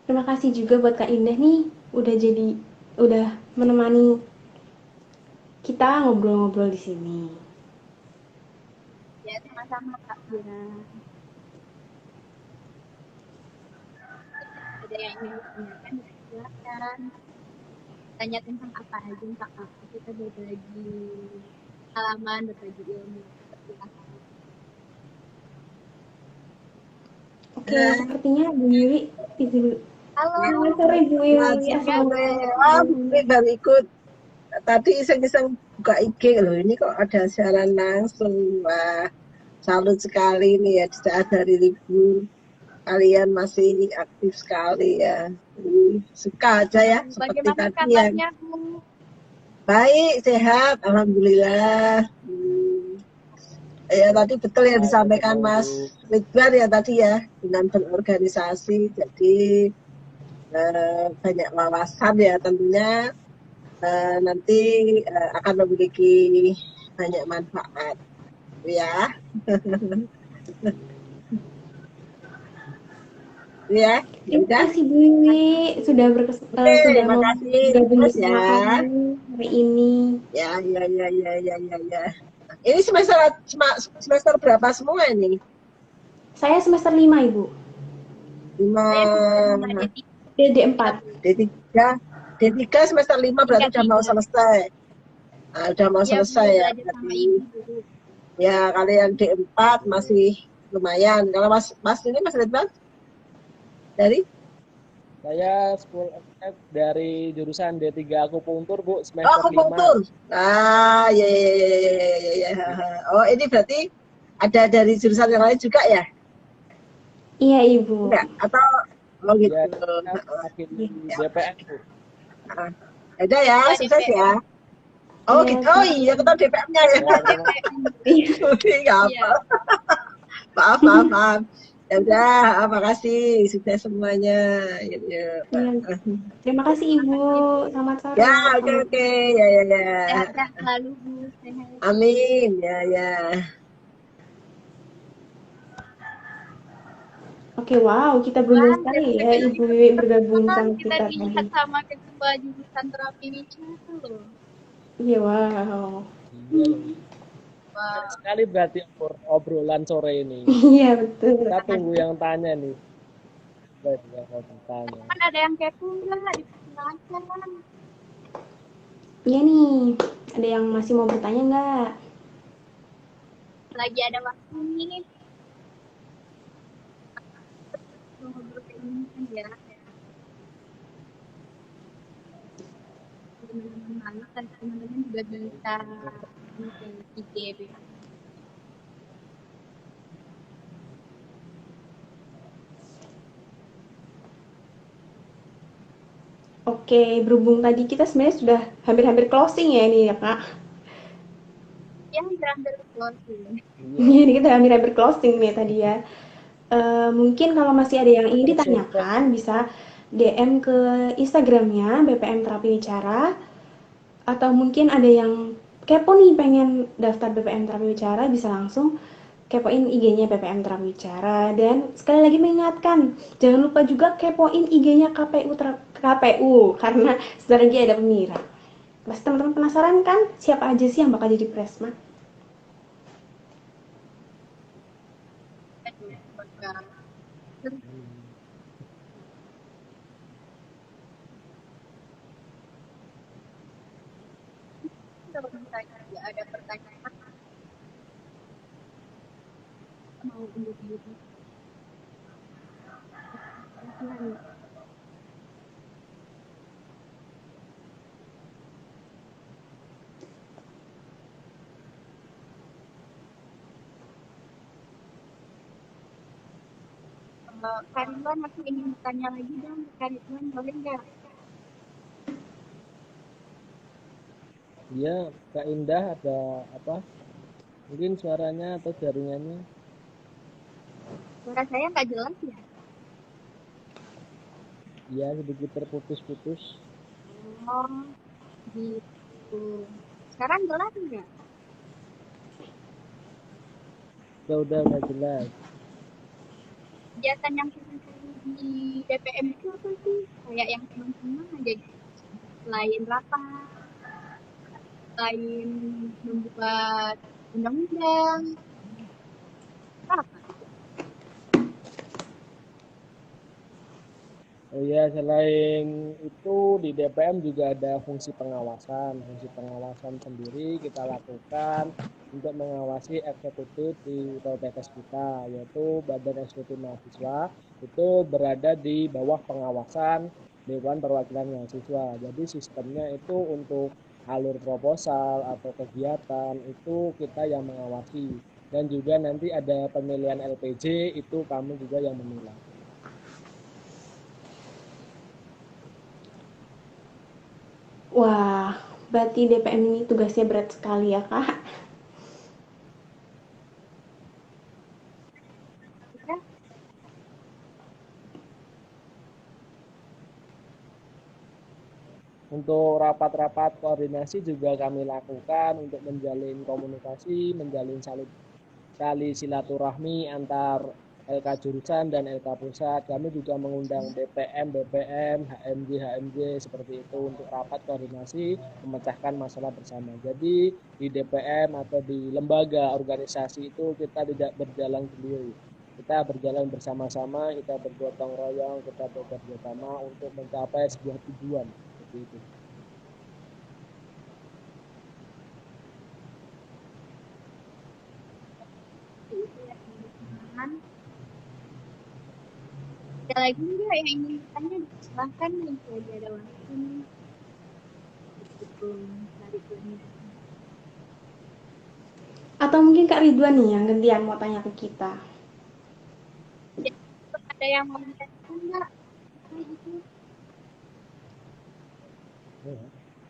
Terima kasih juga buat Kak Indah nih udah menemani kita ngobrol-ngobrol di sini. Ya, sama-sama Kak Bira. Ada yang ingin ditanyakan, silakan. Tanya tentang apa aja Kak. Kita berbagi pengalaman, berbagi ilmu. Silakan. Oke, sepertinya Bu Wiwi izin. Halo. Selamat sore Bu Wiwi. Assalamualaikum. Baru ikut tadi iseng-iseng buka IG loh. Ini kok ada siaran langsung. Wah, salut sekali nih ya di saat hari libur. Kalian masih aktif sekali ya. Suka aja ya seperti Bagaimana tadi ya. kabarnya Bu? Baik, sehat, alhamdulillah. Ya tadi betul yang disampaikan Mas Ridwan ya tadi ya, dengan berorganisasi jadi banyak wawasan ya tentunya nanti akan memiliki banyak manfaat ya. Ya, Terima udah. kasih Bu Wiwi sudah sudah mau bergabung bersama kami hari ini. Ya. Ini semester berapa semua ini? Saya semester 5, Ibu. 5. D4. D3 semester 5 berarti udah mau selesai. Nah, udah mau selesai ya. Ya, kalau yang D4 masih lumayan. Kalau Mas ini Mas Ridwan? Dari? Saya dari jurusan D3 akupunktur, Bu, semester 5. Akupunktur. Ah, ya. Oh, ini berarti ada dari jurusan yang lain juga ya? Iya, Ibu. Enggak, atau gitu. Ya, DPM, Bu. Ada ya, sukses ya. Oh, gitu. Oh iya, kita DPM-nya ya. Iya, apa? Maaf. Ya udah, makasih sudah semuanya. Ya. Terima kasih Ibu. Selamat sore. Ya, oke. Ya. Sehat selalu Bu. Amin. Ya. Oke, wow, kita Wah, beruntung sekali ya jadi Ibu Wiwi bergabung pertemuan sama kita kita tadi. dilihat sama ketua jurusan terapi wicara loh. Iya, wow. Iya loh. Menarik Wah, sekali berarti obrolan sore ini. Iya, betul. Kita tunggu yang tanya nih. Baik, yang mau bertanya. kan ada yang kepo nggak? Dipersilakan. Iya nih, ada yang masih mau bertanya nggak? Lagi ada waktu nih. Ngobrol kayak gini kan ya. Teman-teman malas dan teman-teman juga bisa ini ke IG. Oke, berhubung tadi kita sebenarnya sudah hampir-hampir closing ya ini ya Kak. Yang hampir closing. Iya. Ini kita hampir-hampir closing nih tadi ya. Mungkin kalau masih ada yang ingin Tersurvey. ditanyakan bisa DM ke Instagramnya BPM Terapi Wicara, atau mungkin ada yang kepo nih pengen daftar BPM Terapi Wicara bisa langsung kepoin IG-nya BPM Terapi Wicara. Dan sekali lagi mengingatkan, jangan lupa juga kepoin IG-nya KPU karena sebentar lagi ada pemira. Pasti teman-teman penasaran kan siapa aja sih yang bakal jadi presma? Kalau misalnya ada pertanyaan mau undur diri. Kak Ridwan, aku ingin bertanya lagi dong. Kak Ridwan, boleh nggak? Iya, Kak Indah ada apa? Mungkin suaranya atau jaringannya. Suara saya nggak jelas ya? Iya, sedikit terputus-putus. Oh, gitu. Sekarang jelas nggak? Udah jelas. Kegiatan yang seru di DPM itu apa sih? Kayak yang teman-teman aja gitu. Selain rapat, selain membuat undang-undang, apa? Oh iya, selain itu di DPM juga ada fungsi pengawasan. Fungsi pengawasan sendiri kita lakukan untuk mengawasi eksekutif di PPKS kita, yaitu Badan Eksekutif Mahasiswa, itu berada di bawah pengawasan Dewan Perwakilan Mahasiswa. Jadi sistemnya itu untuk alur proposal atau kegiatan itu kita yang mengawasi. Dan juga nanti ada pemilihan LPJ, itu kami juga yang menilai. Wah, berarti DPM ini tugasnya berat sekali ya Kak. Kita Untuk rapat-rapat koordinasi juga kami lakukan untuk menjalin komunikasi, menjalin tali silaturahmi antar LK jurusan dan LK pusat. Kami juga mengundang BPM, BPM, HMJ seperti itu untuk rapat koordinasi memecahkan masalah bersama. Jadi di DPM atau di lembaga organisasi itu kita tidak berjalan sendiri. Kita berjalan bersama-sama, kita bergotong royong, kita bekerja sama untuk mencapai sebuah tujuan. Seperti itu. itu ya teman-teman. Ada lagi nggak yang ingin bertanya? Silahkan nih, lagi ada waktu nih. Meskipun dari dunia. Atau mungkin Kak Ridwan nih yang gantian mau tanya ke kita. Ada yang mau ditanyakan nggak? Kayak gitu.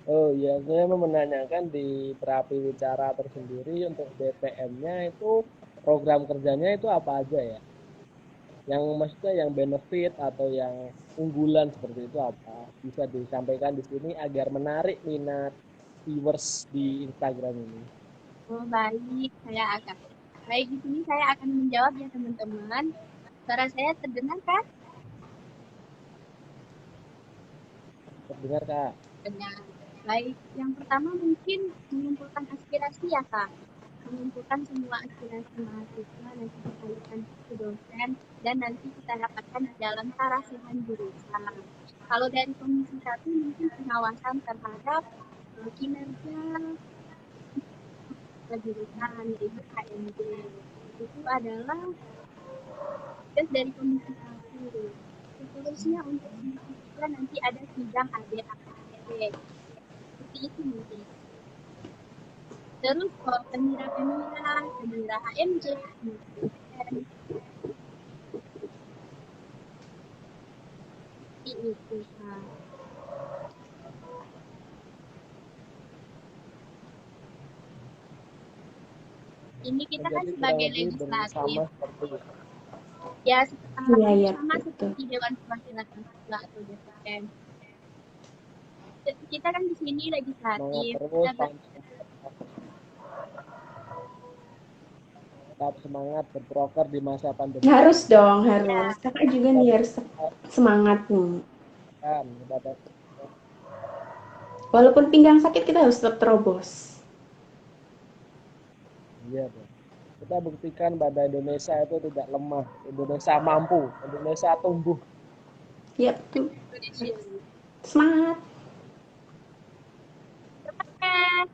Oh iya, saya mau menanyakan di terapi wicara tersendiri untuk DPM-nya itu program kerjanya itu apa aja ya? Yang maksudnya yang benefit atau yang unggulan seperti itu apa? Bisa disampaikan di sini agar menarik minat viewers di Instagram ini. Oh, baik, saya akan. Baik, di sini saya akan menjawab ya teman-teman. Suara saya terdengar kan? Terdengar Kak? Dengar. Baik, yang pertama mungkin mengumpulkan aspirasi ya Kak. Mengumpulkan semua aspirasi mahasiswa, nanti disalurkan ke dosen, dan nanti kita dapatkan di dalam sarasihan jurusan. Kalau dari Komisi 1 mungkin pengawasan terhadap kinerja jurusan, yaitu KMJ. Itu adalah tugas dari Komisi 1. Seterusnya untuk Komisi 3 nanti ada sidang ADART. Seperti itu mungkin. Terus penira HMJ, seperti itu Kak. Ini kita kan Jadi kurang sebagai lebih legislatif, bersama seperti itu. ya Iya, sama betul. seperti Dewan Perwakilan Mahasiswa atau DPM. Kita kan di sini Semangat legislatif, terus, kita tetap semangat berproker di masa pandemi. Harus dong, ya, harus. Kakak juga nih harus semangat nih. Kan, Walaupun pinggang sakit, kita harus tetap terobos. iya tuh. Kita buktikan bahwa Indonesia itu tidak lemah, Indonesia mampu, Indonesia tumbuh. Yap, Indonesia. semangat. Semangat.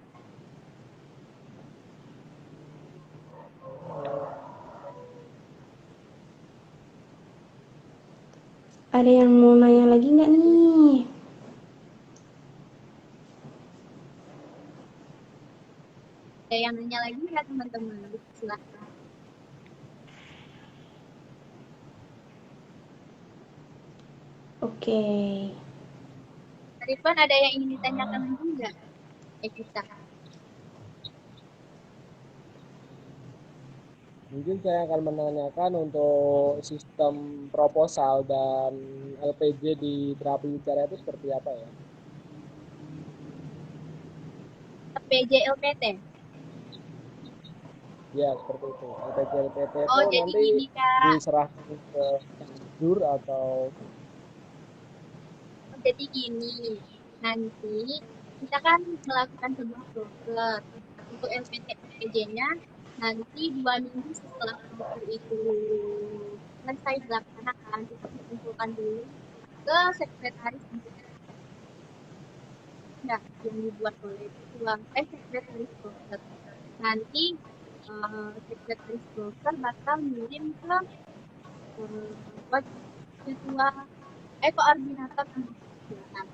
Ada yang mau nanya lagi nggak nih? Ada yang nanya lagi nggak teman-teman? Silahkan. Oke. Rifan, ada yang ingin ditanyakan lagi nggak? Kita. Mungkin saya akan menanyakan untuk sistem proposal dan LPJ di terapi bicara itu seperti apa ya? PJ LPT. Ya, seperti itu. LPJ LPT itu Oh, jadi nanti gini Kak. diserahkan ke jur atau Jadi gini, nanti kita kan melakukan sebuah broker untuk LPT-nya nanti 2 minggu setelah broker itu selesai dilaksanakan, kita kumpulkan dulu ke sekretaris ya, yang dibuat oleh sekretaris broker. Nanti sekretaris broker bakal ngirim ke ketua koordinator kegiatan.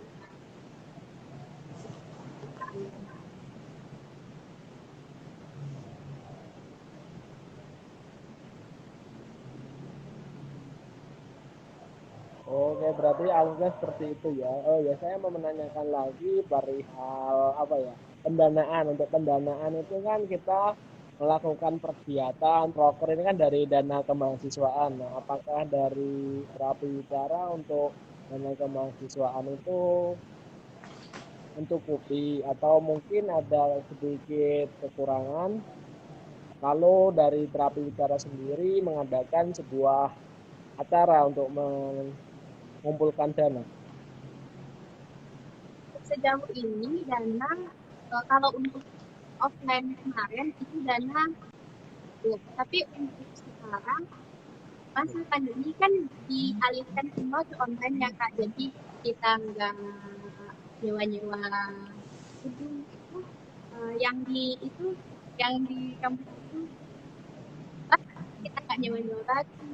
Oke, berarti alurnya seperti itu ya. Oh ya, saya mau menanyakan lagi perihal apa ya? Pendanaan. Untuk pendanaan itu kan kita melakukan kegiatan proker ini kan dari dana kemahasiswaan. Nah, apakah dari terapi bicara untuk dana kemahasiswaan itu mencukupi atau mungkin ada sedikit kekurangan? Kalau dari terapi bicara sendiri mengadakan sebuah acara untuk mengumpulkan dana. Sejauh ini dana kalau untuk offline kemarin itu dana cukup, tapi untuk sekarang masa pandemi kan dialihkan semua ke online ya Kak, jadi kita nggak nyewa-nyewa gedung itu yang di kampus itu kita nggak nyewa-nyewa batu,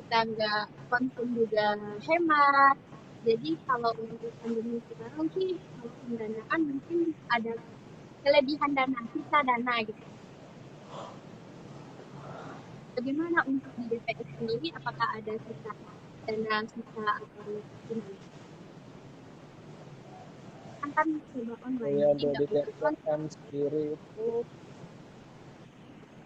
kita nggak konsum juga hemat. Jadi kalau untuk pandemi sekarang sih kalau pendanaan mungkin ada kelebihan dana, sisa dana gitu. Bagaimana untuk di DPS sendiri? Apakah ada sisa dana sisa atau gimana? Kan coba online, Ya, jadi untuk nggak di butuh kontak. DPM sendiri itu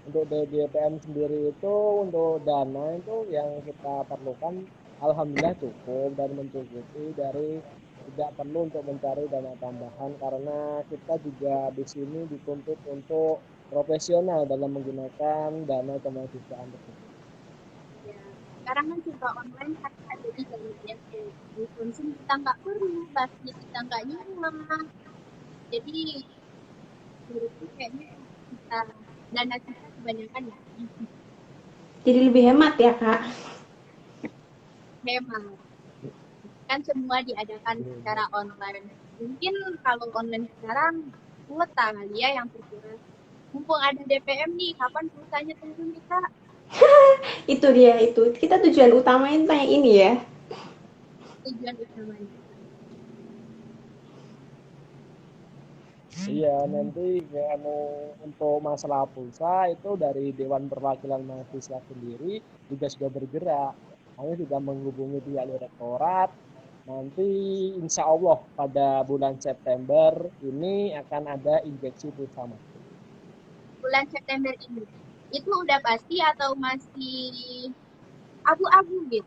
untuk di DPM sendiri itu untuk dana itu yang kita perlukan alhamdulillah cukup dan mencukupi dari tidak perlu untuk mencari dana tambahan karena kita juga di sini dituntut untuk profesional dalam menggunakan dana kemahasiswaan tersebut. Ya. sekarang kan serba online kan, jadi banyak yang konsum kita nggak perlu, basnya kita nggak nyimak. Jadi menurutku kayaknya kita dana kita kebanyakan ya Jadi lebih hemat ya, Kak. hemat. Kan semua diadakan secara online. Mungkin kalau online sekarang kuota kali ya yang terkuras. Mumpung ada DPM nih, kapan pulsanya turun nih Kak? Itu dia itu. Kita tujuan utamanya yang ini ya. Tujuan utamanya. Iya, nanti untuk masalah pulsa itu dari Dewan Perwakilan Mahasiswa sendiri juga sudah bergerak. Kami sudah menghubungi pihak direktorat. Nanti insya Allah pada bulan September ini akan ada injeksi pulsa masuk. Bulan September ini. Itu udah pasti atau masih abu-abu gitu?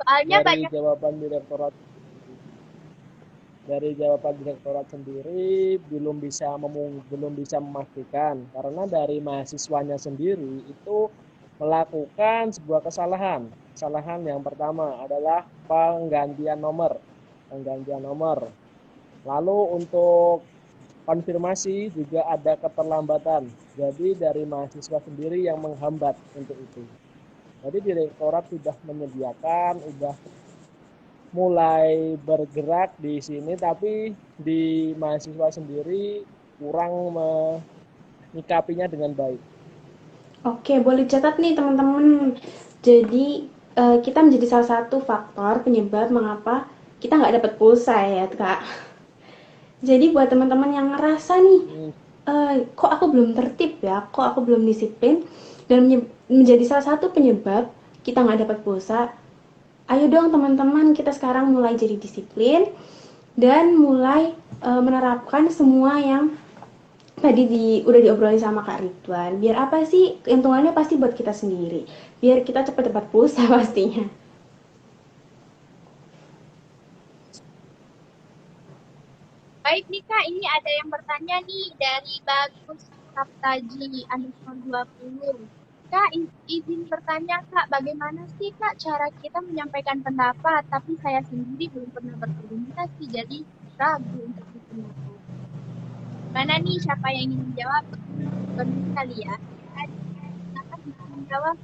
Soalnya Dari banyak jawaban direktorat sendiri belum bisa memastikan karena dari mahasiswanya sendiri itu melakukan sebuah kesalahan. Kesalahan yang pertama adalah penggantian nomor. Lalu untuk konfirmasi juga ada keterlambatan. Jadi dari mahasiswa sendiri yang menghambat untuk itu. Jadi direktorat sudah menyediakan, sudah mulai bergerak di sini, tapi di mahasiswa sendiri kurang menyikapinya dengan baik. Oke, boleh catat nih teman-teman. Jadi kita menjadi salah satu faktor penyebab mengapa kita nggak dapat pulsa ya, Kak. Jadi buat teman-teman yang ngerasa nih, kok aku belum tertib ya, kok aku belum disiplin, dan menjadi salah satu penyebab kita nggak dapat pulsa, ayo dong teman-teman kita sekarang mulai jadi disiplin dan mulai menerapkan semua yang tadi udah diobrolin sama Kak Ridwan. Biar apa sih? Keuntungannya pasti buat kita sendiri. Biar kita cepat dapat pulsa pastinya. baik nih Kak, ini ada yang bertanya nih dari Bagus Kaptaji _20. Kak, izin bertanya Kak, bagaimana sih Kak cara kita menyampaikan pendapat, tapi saya sendiri belum pernah berkomunikasi, jadi ragu untuk berpendapat. Mana nih siapa yang ingin menjawab? Benar kali ya. Silakan bisa menjawab.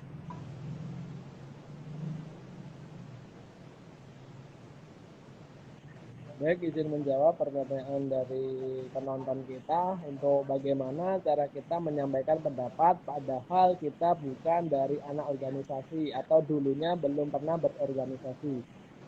Baik, izin menjawab pertanyaan dari penonton kita untuk bagaimana cara kita menyampaikan pendapat padahal kita bukan dari anak organisasi atau dulunya belum pernah berorganisasi.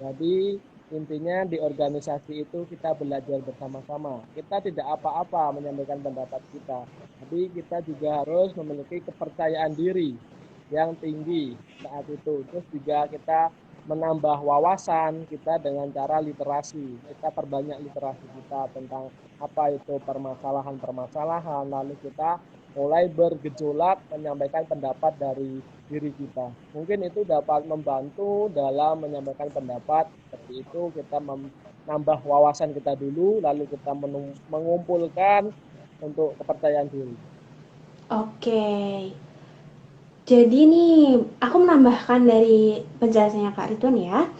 Jadi intinya di organisasi itu kita belajar bersama-sama. Kita tidak apa-apa menyampaikan pendapat kita. Tapi kita juga harus memiliki kepercayaan diri yang tinggi saat itu. Terus juga kita menambah wawasan kita dengan cara literasi. Kita perbanyak literasi kita tentang apa itu permasalahan-permasalahan, lalu kita mulai bergejolak menyampaikan pendapat dari diri kita. Mungkin itu dapat membantu dalam menyampaikan pendapat. Seperti itu kita menambah wawasan kita dulu, lalu kita mengumpulkan untuk kepercayaan diri. Oke. Jadi nih, aku menambahkan dari penjelasannya Kak Ridwan ya.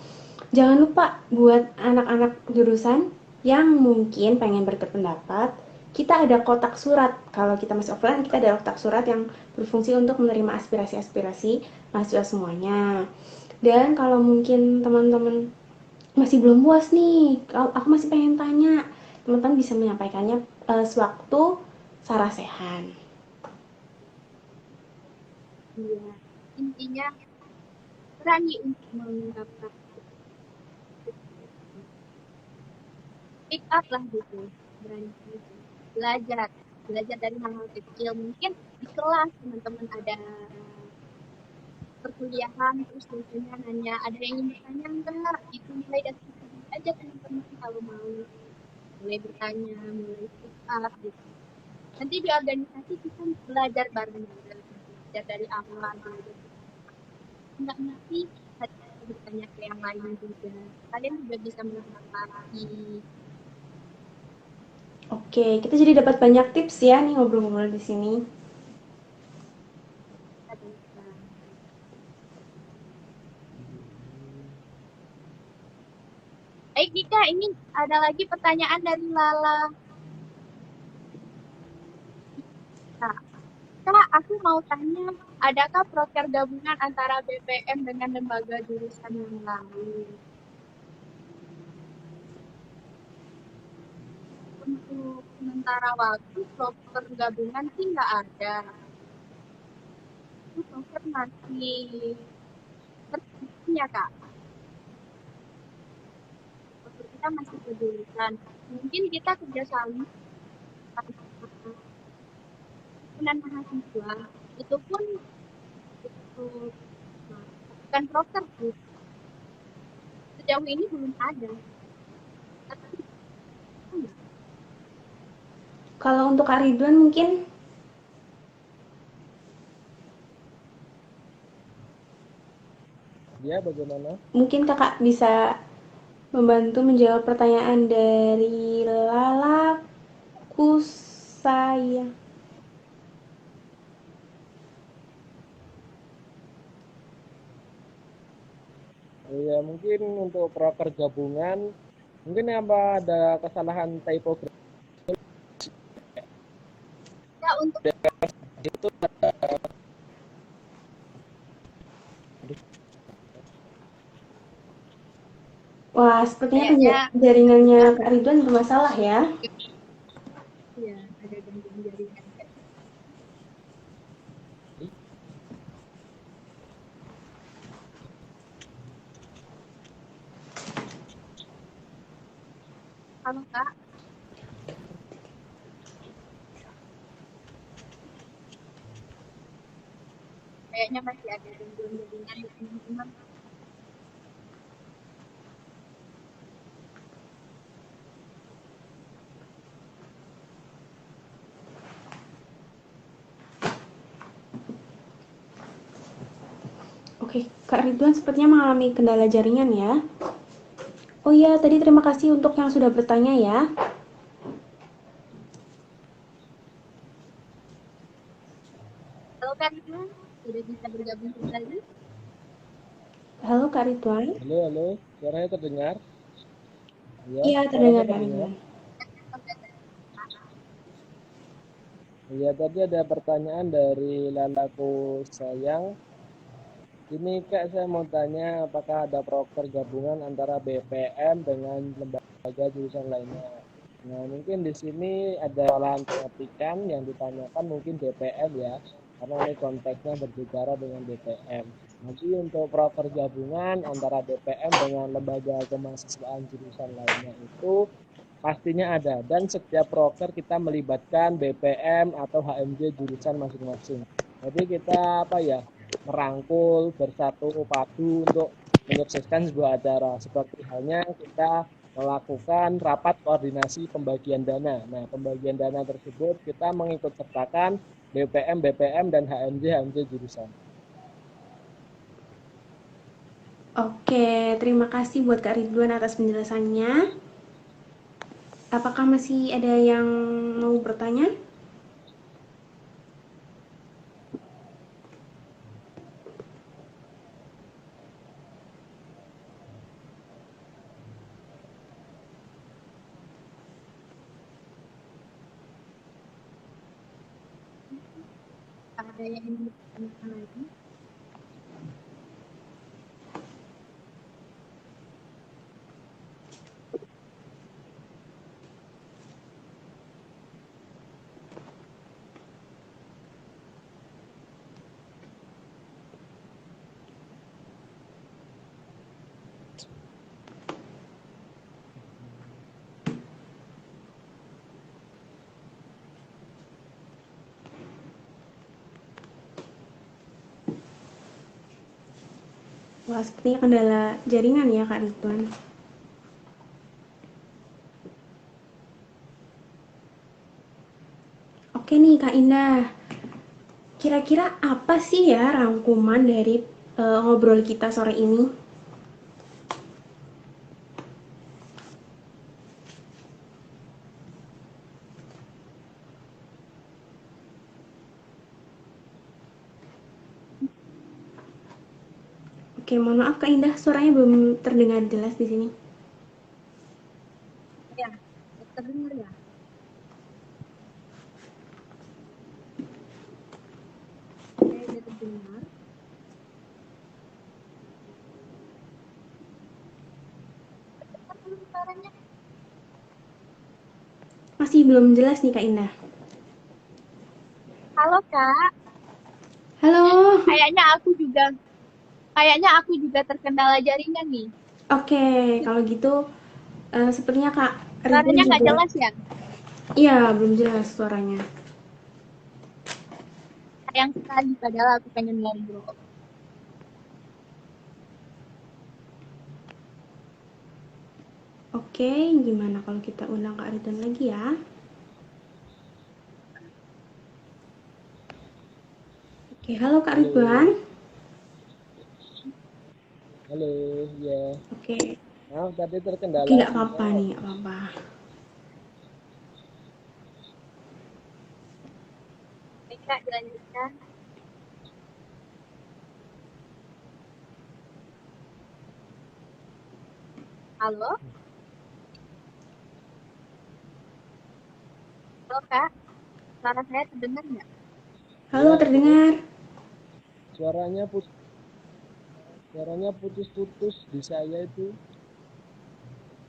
Jangan lupa buat anak-anak jurusan yang mungkin pengen berpendapat, kita ada kotak surat. Kalau kita masih offline, kita ada kotak surat yang berfungsi untuk menerima aspirasi-aspirasi mahasiswa semuanya. Dan kalau mungkin teman-teman masih belum puas nih, kalau aku masih pengen tanya, teman-teman bisa menyampaikannya sewaktu sarasehan. Iya, intinya berani untuk mengungkapkan, pick up lah gitu, berani gitu. Belajar dari hal-hal kecil. Mungkin di kelas teman-teman ada perkuliahan, terus dosennya nanya, ada yang ingin bertanya enggak? Itu mulai dari situ aja teman-teman kalau mau mulai bertanya, mulai pick up gitu. Nanti di organisasi kita belajar bareng-bareng, belajar dari awal, belajar nggak ngerti, bertanya ke yang lain juga. Kalian juga bisa menanggapi. Oke, kita jadi dapat banyak tips ya nih ngobrol-ngobrol di sini. Baik Dika, ini ada lagi pertanyaan dari Lala. Nah, Kak, aku mau tanya, adakah proker gabungan antara BPM dengan lembaga jurusan yang lain? Untuk sementara waktu, proker gabungan sih nggak ada. Itu proker masih berjalan ya, Kak. Proker kita masih berjurusan. Mungkin kita kerjasama dengan mahasiswa. Itu pun untuk bukan proker sih. Sejauh ini belum ada. Tapi Kalau untuk Kak Ridwan mungkin Dia bagaimana? mungkin Kakak bisa membantu menjawab pertanyaan dari Lala Kusaya. Ya mungkin untuk proker gabungan, mungkin apa ada kesalahan typography ya untuk itu. Wah, sepertinya kayaknya jaringannya Kak Ridwan bermasalah ya. ya ada gangguan jaringan. Halo Kak, kayaknya masih ada gangguan jaringan ya teman-teman. Oke, Kak Ridwan sepertinya mengalami kendala jaringan ya. Oh iya, tadi terima kasih untuk yang sudah bertanya ya. Halo Kak Ridwan, sudah bisa bergabung kembali? Halo Kak Ridwan. Halo, suaranya terdengar? Ya, Iya, suaranya terdengar Kak terdengar. Ridwan. Iya, tadi ada pertanyaan dari Lalaku Sayang. Ini Kak, saya mau tanya apakah ada proker gabungan antara BPM dengan lembaga jurusan lainnya. Nah, mungkin di sini ada kesalahan pengetikan yang ditanyakan mungkin BPM ya, karena ini konteksnya berbicara dengan BPM. Nanti untuk proker gabungan antara BPM dengan lembaga kemahasiswaan jurusan lainnya itu pastinya ada. Dan setiap proker kita melibatkan BPM atau HMJ jurusan masing-masing. Jadi kita merangkul bersatu padu untuk menyukseskan sebuah acara. Seperti halnya kita melakukan rapat koordinasi pembagian dana. Nah, pembagian dana tersebut kita mengikut sertakan BPM, BPM, dan HMJ jurusan. Oke, terima kasih buat Kak Ridwan atas penjelasannya. Apakah masih ada yang mau bertanya? Ada yang ingin ditanyakan lagi? Wah, sepertinya kendala jaringan ya Kak Ridwan. Oke nih Kak Indah, kira-kira apa sih ya rangkuman dari ngobrol kita sore ini? Oke, mohon maaf Kak Indah, suaranya belum terdengar jelas di sini. Ya, terdengar ya. Oke, udah terdengar. Suaranya. Masih belum jelas nih Kak Indah. Halo Kak, Halo. kayaknya aku juga terkendala jaringan nih. Oke, kalau gitu sepertinya Kak Ridwan Suaranya nggak juga. jelas ya? Iya, belum jelas suaranya. Sayang sekali, padahal aku pengen ngobrol. Oke, gimana kalau kita undang Kak Ridwan lagi ya? Oke, halo Kak Halo, Ridwan. halo, ya. Oke, Maaf tadi oke terkendala nggak apa-apa sinyal. nih, nggak apa-apa. Oke Kak, dilanjutkan. Halo, halo Kak, suara saya terdengar nggak? Halo, Ya, ini terdengar? suaranya suaranya putus-putus di saya itu.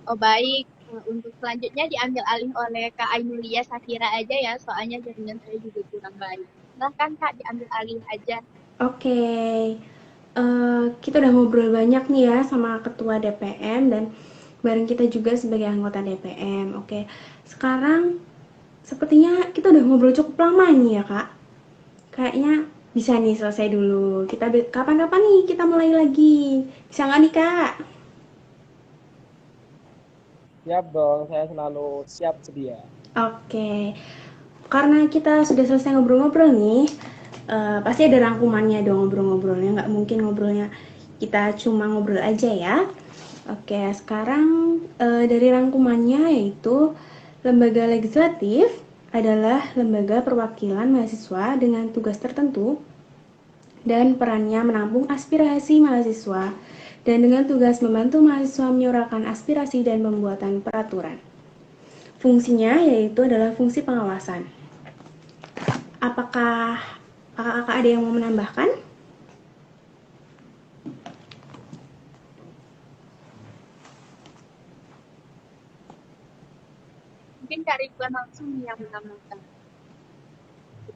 Oh baik, untuk selanjutnya diambil alih oleh Kak Ainulia Sakira aja ya, soalnya jaringan saya juga kurang baik. Silahkan Kak, diambil alih aja. Oke, kita udah ngobrol banyak nih ya sama Ketua DPM dan bareng kita juga sebagai anggota DPM. Oke, sekarang sepertinya kita udah ngobrol cukup lama nih ya Kak. Kayaknya bisa nih selesai dulu. Kita kapan-kapan nih kita mulai lagi. Bisa nggak nih Kak? Siap dong, saya selalu siap sedia. Oke, karena kita sudah selesai ngobrol-ngobrol nih, pasti ada rangkumannya dong ngobrol-ngobrolnya. Nggak mungkin ngobrolnya kita cuma ngobrol aja ya. Oke, sekarang dari rangkumannya yaitu lembaga legislatif adalah lembaga perwakilan mahasiswa dengan tugas tertentu dan perannya menampung aspirasi mahasiswa dan dengan tugas membantu mahasiswa menyuarakan aspirasi dan pembuatan peraturan. Fungsinya yaitu adalah fungsi pengawasan. Apakah kakak-kakak ada yang mau menambahkan? Mungkin Kak Ridwan langsung yang menambahkan.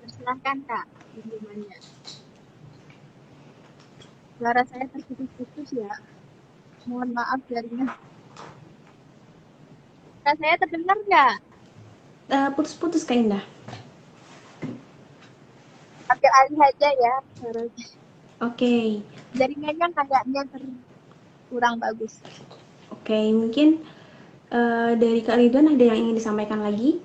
Silahkan Kak, kunjungannya. Suara saya terputus-putus ya. Mohon maaf jaringan. Kak, saya terdengar nggak? Putus-putus Kak Indah. Ambil alih aja ya suaranya. Oke, Jaringannya kayaknya kurang bagus. oke, mungkin dari Kak Ridwan ada yang ingin disampaikan lagi?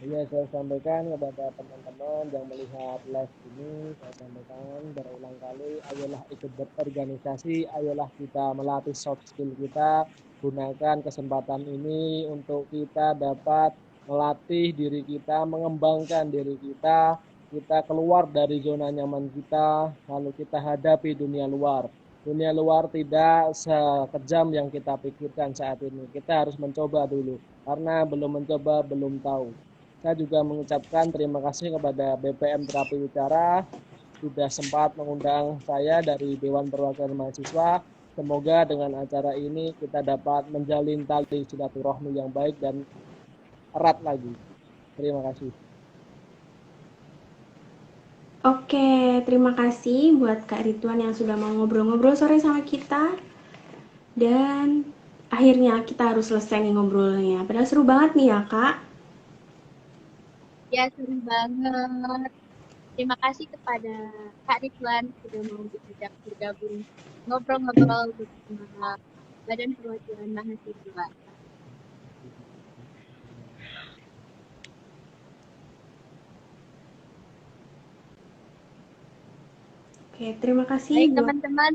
Iya, saya sampaikan kepada teman-teman yang melihat live ini, saya sampaikan berulang kali, ayolah ikut berorganisasi, ayolah kita melatih soft skill kita, gunakan kesempatan ini untuk kita dapat melatih diri kita, mengembangkan diri kita keluar dari zona nyaman kita, lalu kita hadapi dunia luar. Dunia luar tidak sekejam yang kita pikirkan saat ini. Kita harus mencoba dulu, karena belum mencoba belum tahu. Saya juga mengucapkan terima kasih kepada BPM Terapi Wicara sudah sempat mengundang saya dari Dewan Perwakilan Mahasiswa. Semoga dengan acara ini kita dapat menjalin tali silaturahmi yang baik dan erat lagi. Terima kasih. Oke, terima kasih buat Kak Ridwan yang sudah mau ngobrol-ngobrol sore sama kita. Dan akhirnya kita harus selesai nih ngobrolnya. Padahal seru banget nih ya Kak. Ya, seru banget. Terima kasih kepada Kak Ridwan sudah mau diajak bergabung ngobrol-ngobrol bersama Badan Perwakilan Mahasiswa. Oke, terima kasih Baik buat teman-teman,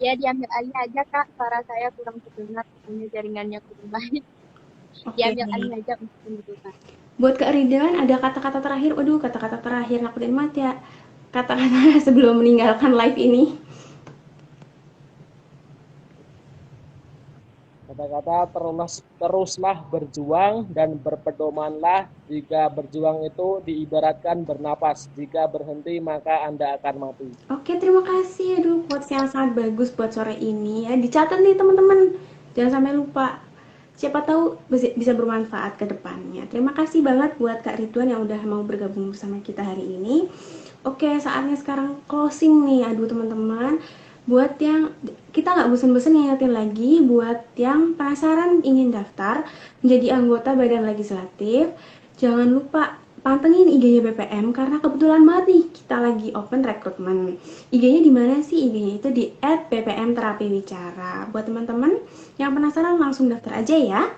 ya diambil alih aja Kak, suara saya kurang terdengar, soalnya jaringannya kurang baik. Oke. Diambil alih aja untuk pembukaan. Buat Kak Ridwan ada kata-kata terakhir. Waduh, kata-kata terakhir aku dan mati ya. Kata-kata sebelum meninggalkan live ini. Kata-kata teruslah berjuang dan berpedomanlah. Jika berjuang itu diibaratkan bernapas. Jika berhenti maka Anda akan mati. Oke, terima kasih. Aduh, quotes yang sangat bagus buat sore ini ya. Dicatat nih teman-teman. Jangan sampai lupa. Siapa tahu bisa bermanfaat ke depannya. Terima kasih banget buat Kak Ridwan yang udah mau bergabung bersama kita hari ini. Oke, saatnya sekarang closing nih. Aduh teman-teman, buat yang kita nggak bosan-bosan ngingetin lagi, buat yang penasaran ingin daftar menjadi anggota Badan Legislatif, jangan lupa pantengin IG-nya BPM karena kebetulan banget nih kita lagi open rekrutmen. IG-nya di mana sih? IG-nya itu di @bpm_terapi_wicara. Buat teman-teman yang penasaran langsung daftar aja ya.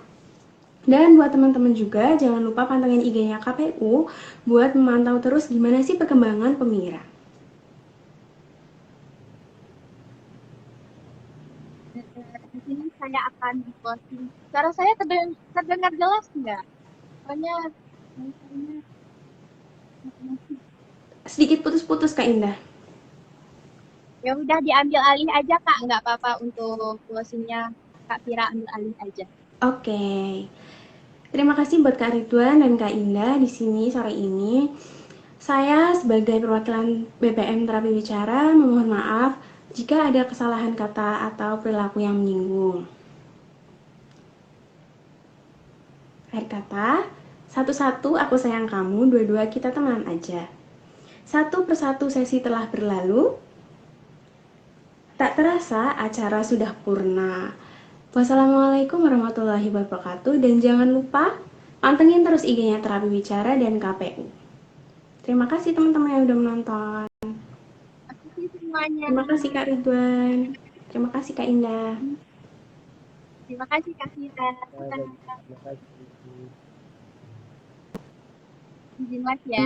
Dan buat teman-teman juga jangan lupa pantengin IG-nya KPU buat memantau terus gimana sih perkembangan pemilihan. Di sini saya akan di closing. Suara saya terdengar jelas nggak? Soalnya Sedikit putus-putus Kak Indah. ya udah diambil alih aja Kak, nggak apa-apa untuk closingnya Kak Vira ambil alih aja. Oke. Terima kasih buat Kak Ridwan dan Kak Indah di sini sore ini. Saya sebagai perwakilan BPM Terapi Bicara memohon maaf jika ada kesalahan kata atau perilaku yang menyinggung. Akhir kata, satu-satu aku sayang kamu, dua-dua kita teman aja. Satu persatu sesi telah berlalu, tak terasa acara sudah purna. Wassalamualaikum warahmatullahi wabarakatuh dan jangan lupa pantengin terus IG-nya Terapi Bicara dan KPU. Terima kasih teman-teman yang udah menonton. Terima kasih semuanya. Terima kasih Kak Ridwan. Terima kasih Kak Indah. Terima kasih Kak Vira. Terima kasih. Izin mas ya.